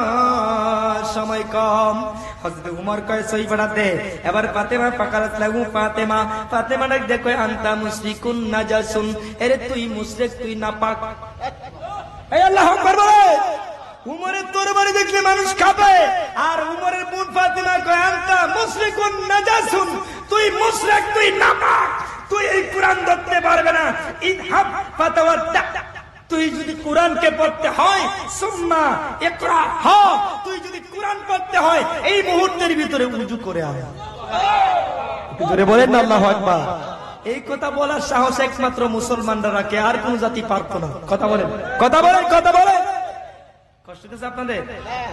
সময় কম। হযরত উমর কয় সই পড়াতে, এবার ফাতেমা পাকারাত লাগু ফাতেমা, ফাতেমা ডাক দেখো আনতা মুশরিকুন নাজাসুন, আরে তুই মুশরিক, তুই নাপাক। এই আল্লাহু আকবার বলে। উমরের তরবারি দেখলে মানুষ কাঁপে, আর উমরের বোন ফাতেমা কয় আনতা মুশরিকুন নাজাসুন, তুই মুশরিক, তুই নাপাক, তুই এই কোরআন ধরতে পারবে না। ইযহাব ফাতাওয়াদ্দা, তুই যদি কোরআনকে পড়তে হয় সুম্মা ইকরা, হ্যাঁ তুই যদি কোরআন পড়তে হয় এই মুহূর্তের ভিতরে উযু করে আয়। জোরে বলেন না আল্লাহু আকবার। এই কথা বলার সাহস একমাত্র মুসলমানরা রাখে, আর কোন জাতি পারত না। কথা বলেন, কথা বলেন, কথা বলেন। কষ্ট হচ্ছে আপনাদের?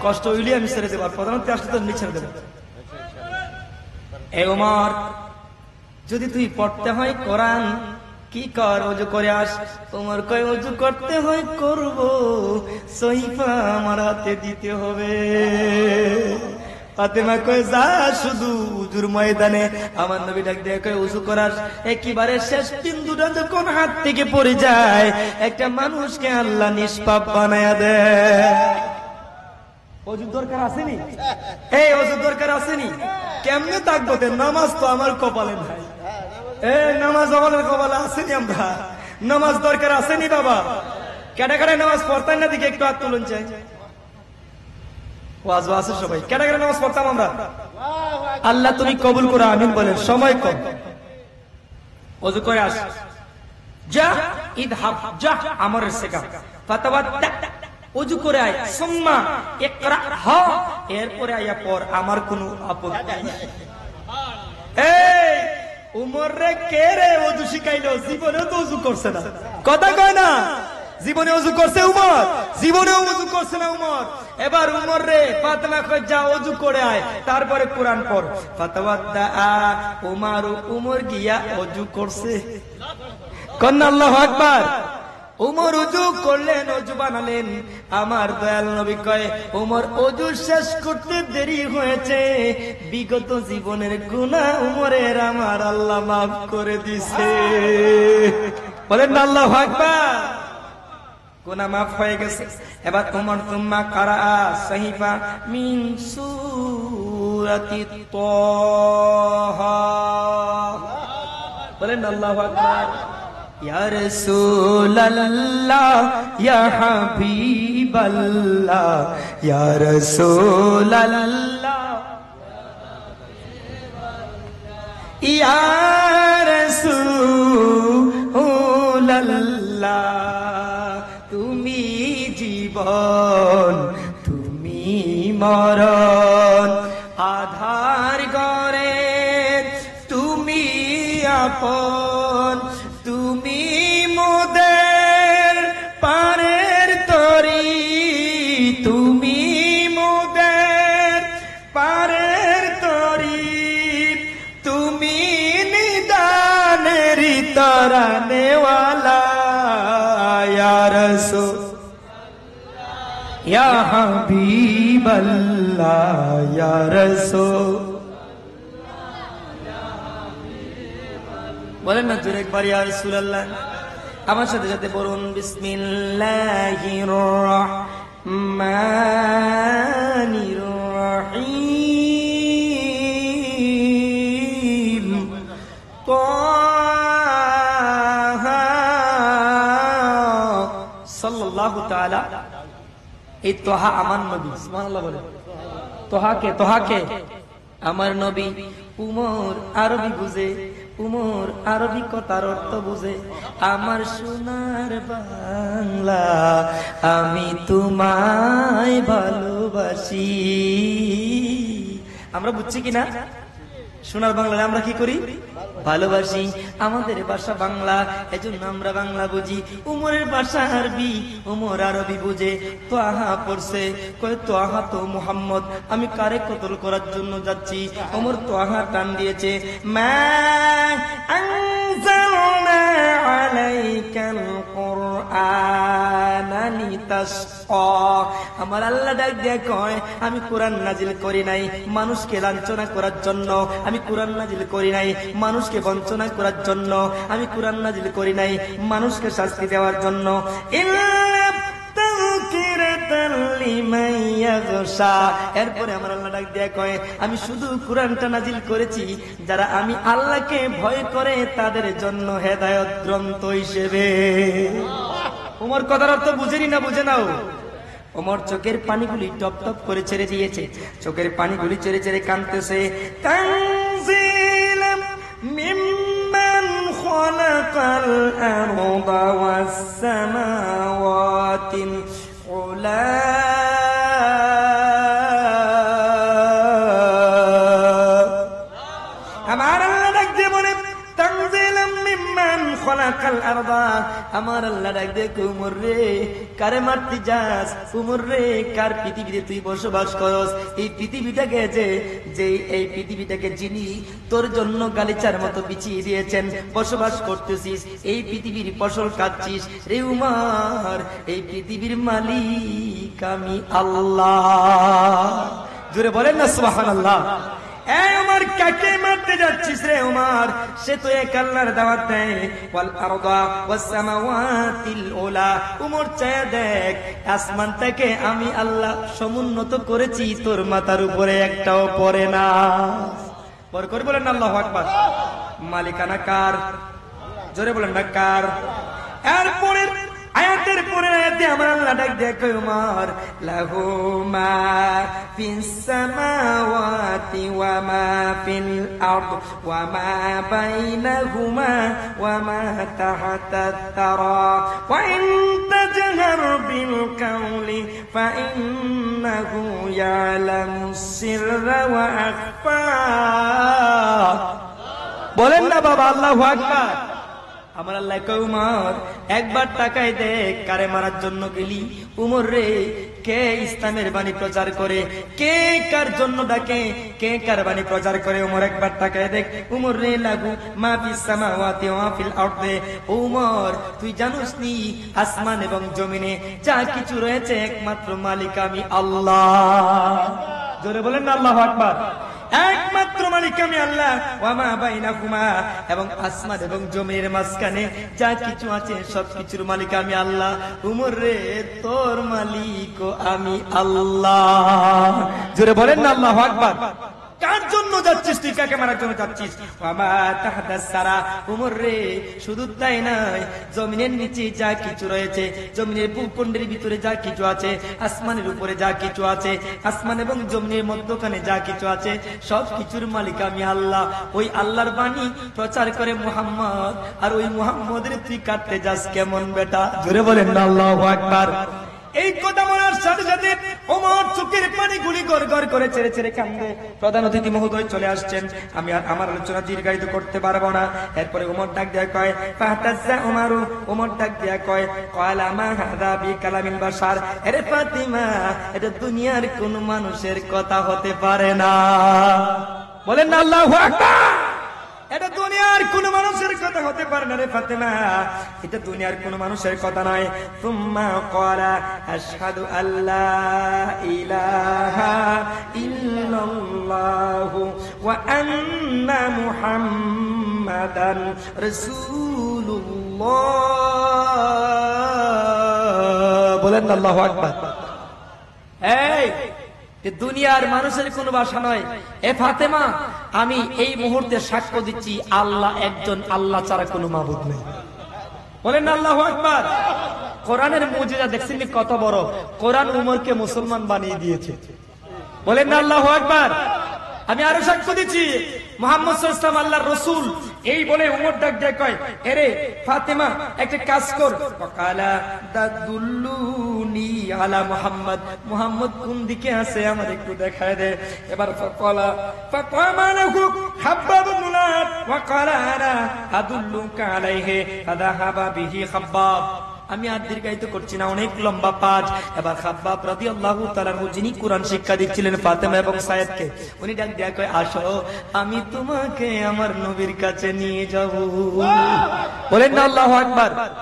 কষ্ট হইলে আমি ছেড়ে দেব, প্রধানমন্ত্রী আসলে তো ছেড়ে দেব। এ ওমর, যদি তুই পড়তে হয় কোরআন কি কর, ওযু করে আস। ওমর কয় ওযু করতে হয় করব, সহিফা আমার হাতে দিতে হবে। ফাতেমা কয় যা শুধু উযুর ময়দানে। আমার নবী ডাক দিয়ে কয় ওযু করার একেবারে শেষ বিন্দুটা যখন হাত থেকে পড়ে যায়, একটা মানুষকে আল্লাহ নিষ্পাপ বানায়া দেয়। ওযুর দরকার আসেনি? এই ওযুর দরকার আসেনি? কেমনে থাকবো? নামাজ তো আমার কপালে নাই। নামাজ আমাদের কপালে আসেনি। আমরা নামাজ দরকার আসেনি বাবা। কেডা কেডা নামাজ পড়তেন না? দিকে একটু হাত তুলুন। চাই ওয়াজ আছে সবাই। কেডা কেডা নামাজ পড়তাম আমরা? আল্লাহ তুমি কবুল করো, আমিন বলেন। সময় কম, ওযু করে আস। যা ইযহাব, যা আমরের শেখা। ফাতাওয়াদ্দা, ওযু করে আয়। সুম্মা ইকরা, হ্যাঁ এরপরে আয়া পড়, আমার কোনো আপত্তি নাই। এই উমর রে কে রে ওযু শিখাইলো? জীবনে তো ওযু করছে না। কথা কয় না? জীবনে ওযু করছে উমর? জীবনেও ওযু করছে না উমর। এবার উমর রে ফাতেমা কয় যা ওযু করে আয়, তারপরে কোরআন পড়। ফাতাওয়াদ্দা উমর, উমর গিয়া ওযু করছে। কন্না আল্লাহু আকবার। উমর ওযু করলেন, ওযু বানালেন। আমার দয়াল নবী কয় উমর ওযু শেষ করতে দেরি হয়েছে, বিগত জীবনের গুনাহ উমরের আমার আল্লাহ মাফ করে দিছে। বলেন না আল্লাহু আকবার। গুনাহ মাফ হয়ে গেছে। এবার উমর তুম্মা কারা সাহিফা মিন সূরাতি তাহা। বলেন না আল্লাহু আকবার। ইয়া রাসূলুল্লাহ, ইয়া হাবিবাল্লাহ, ইয়া রাসূলুল্লাহ, ইয়া রাসূলুল্লাহ, তুমি জীবন, তুমি মরণ, আধার ঘরে তুমি আপন, তুমি মোদের পারের তরি, তুমি মোদের পারের তরি, তুমি নিদানের তরানেওয়ালা। ইয়া রাসূল, ইয়া হাবিবাল্লাহ, ইয়া রাসূল। বলেন না জোরে একবার ইয়া রাসূলুল্লাহ। আমার সাথে সাথে বলুন বিসমিল্লাহির রাহমানির রাহিম। তাহা সাল্লাল্লাহু তাআলা। এই তাহা আমার নবী। সুবহানাল্লাহ বলেন। তাহাকে, তাহাকে আমার নবী। উমর আরবি বুঝে, উমর আরবি কথার অর্থ বুঝে। আমার সোনার বাংলা, আমি তোমায় ভালোবাসি। আমরা বুঝছি কিনা? সোনার বাংলায় আমরা কি করি? ভালোবাসি। আমাদের ভাষা বাংলা, এজন্য আমরা বাংলা বুঝি। উমরের ভাষা আরবি, উমর আরবি বুঝে। তোহা পড়ছে, কয় তোহা তো মুহাম্মদ, আমি কারে কতল করার জন্য যাচ্ছি। উমর তোহা টান দিয়েছে, মা আনজালনা আলাইকাল কুরআনা লিতাশকা। আমার আল্লাহ ডাক দিয়ে কয়, আমি কোরআন নাজিল করি নাই মানুষকে লাঞ্ছনা করার জন্য, আমি কোরআন নাজিল করি নাই মানুষকে বঞ্চনা করার জন্য, আমি কোরআন নাজিল করি নাই মানুষকে শাস্তি দেওয়ার জন্য। এরপরে আমার আল্লাহ ডাক দিয়ে কয়, আমি শুধু কোরআনটা নাজিল করেছি যারা আমি আল্লাহকে ভয় করে তাদের জন্য হেদায়েত গ্রন্থ হিসেবে। উমর কথার অর্থ বুঝেনি না? বুঝে নাও। ওমর চোখের পানিগুলি টপ টপ করে ছেড়ে দিয়েছে, চোখের পানিগুলি ছেড়ে ছেড়ে কাঁদতেছে। তানজিলাম মিম্মান খালাকাল আরদা ওয়াস সামাওয়াতিল উলা। আমার আল্লাহ ডাক দিয়ে বলে, তানজিলাম মিম্মান খালাকাল আরদা। আমার আল্লাহ ডাক দিয়ে, উমর রে কারে মারতে যাস? উমর রে কার পৃথিবীতে তুই বসবাস করস? এই পৃথিবীটাকে যে এই পৃথিবীটাকে যিনি তোর জন্য গালিচার মতো বিছিয়ে দিয়েছেন, বসবাস করতেছিস, এই পৃথিবীর ফসল খাচ্ছিস রে উমর, এই পৃথিবীর মালিক আমি আল্লাহ। জোরে বলেন না সুবহানাল্লাহ। উমর কাকে মারতে যাচ্ছিস রে উমর? সে তো এক আল্লাহর দাওয়াত দেয়। ওয়াল আরদা ওয়াস সামাওয়াতিল উলা। উমর চায় দেখ, আসমানটাকে আমি আল্লাহ সমুন্নত করেছি, তোর মাথার উপরে একটাও পড়ে না। পর করে বলেন আল্লাহু আকবার। মালিকানা কার? জোরে বলেন না কার? এরপরে আয়াতের পরে আয়াতে আমার আল্লাহ ডাক দেখো, উমর লাহু মা ফিস সামাওয়াতি ওয়া মা ফিল আরদ ওয়া মা বাইনাহুমা ওয়া মা তাহাতাত তারা ওয়া ইন তাজহার বিল কাওলি ফা ইন্নাহু ইয়ালামুস সিররা ওয়া আখফা। বলেন না বাবা আল্লাহু আকবার। আমার আল্লাহ কয়, উমর একবার তাকায় দেখ, কারে মারার জন্য গেলি? উমর রে কে ইসলামের বাণী প্রচার করে, কে কার জন্য ডাকে, কে কার বাণী প্রচার করে? উমর একবার তাকায় দেখ। উমর রে লাগু মা ফিস সামাওয়াতি ওয়া ফিল আরদি। উমর তুই জানোস নি আসমান এবং জমিনে যা কিছু রয়েছে একমাত্র মালিক আমি আল্লাহ। জোরে বলেন না আল্লাহু আকবার। একমাত্র মালিক আমি আল্লাহ। ওয়া মা বাইনাহুমা, এবং আসমান এবং জমিনের মাঝখানে যা কিছু আছে সবকিছুর মালিক আমি আল্লাহ। উমর রে তোর মালিক আমি আল্লাহ। জোরে বলেন না আল্লাহু আকবার। কার জন্য যাচ্ছিস তুই? কাকে মারার জন্য যাচ্ছিস? ওয়ামা তাহতাস সারা। উমর রে শুধু তাই নয়, জমিনের নিচে যা কিছু রয়েছে, জমিনের ভূখণ্ডের ভিতরে যা কিছু আছে, আসমানের উপরে যা কিছু আছে, আসমান এবং জমিনের মধ্যখানে যা কিছু আছে সব কিছুর মালিক আমি আল্লাহ। ওই আল্লাহর বাণী প্রচার করে মুহাম্মদ, আর ওই মুহাম্মদের তুই কাটতে যাস কেমন বেটা? জোরে বলেন না আল্লাহু আকবার। এই কথা বলার সাথে সাথে ওমর চোখের পানি গুলি গড় গড় করে ছেড়ে ছেড়ে কান্দে। প্রধান অতিথি মহোদয় চলে আসছেন, আমি আর আমার আলোচনা দীর্ঘায়িত করতে পারবো না। এরপরে ওমর ডাক দেয়া কয়, ফাহতাজ্জা উমারু। ওমর ডাক দেয়া কয়, ক্বালা মা হাযা বি কালামিল বাশার। আরে ফাতিমা, এটা দুনিয়ার কোন মানুষের কথা হতে পারে না। বলেন না আল্লাহু আকবার। এটা দুনিয়ার কোন মানুষের কথা হতে পারে না রে ফাতেমা, এটা দুনিয়ার কোন মানুষের কথা নয়। সুম্মা ক্বালা আশহাদু আল্লা ইলাহা ইল্লাল্লাহু ওয়া আন্না মুহাম্মাদান রাসূলুল্লাহ। বলেন আল্লাহু আকবার। এই দুনিয়ার মানুষের কোন ভাষা নয়। এ ফাতেমা, আমি এই মুহূর্তে সাক্ষ্য দিচ্ছি আল্লাহ একজন, আল্লাহ ছাড়া কোনো মাবুদ নেই। বলেন না আল্লাহু আকবার। কোরআনের মুজিজা দেখছেন কত বড়? কোরআন উমরকে মুসলমান বানিয়ে দিয়েছে। বলেন না আল্লাহু আকবার। আমি আরো সাক্ষ্য দিচ্ছি মুহাম্মদ সাল্লাল্লাহু আলাইহি ওয়াসাল্লাম আল্লাহর রাসূল। এই বলে উমর ডাক দিয়ে কয়, এরে ফাতেমা একটা কাজ কর। ফাকালা দাদুল্লুনি আলা মুহাম্মদ, মুহাম্মদ কোন দিকে আছে আমার একটু দেখায় দে। এবার ফাকামা লাহু হাব্বাব ইবনে মুনাত ওয়া ক্বালা আনা আদুল্লুকা আলাইহি ফাযাহাবা বিহি খাব্বাব। আমি আর দীর্ঘায়িত করছি না, অনেক লম্বা পাঠ। এবার খাব্বাব রাদিয়াল্লাহু তাআলা যিনি কোরআন শিক্ষা দিচ্ছিলেন ফাতেমা এবং সায়েদকে, উনি ডাক দিয়া কয়, আসো আমি তোমাকে আমার নবীর কাছে নিয়ে যাব। বলেন না আল্লাহু আকবার।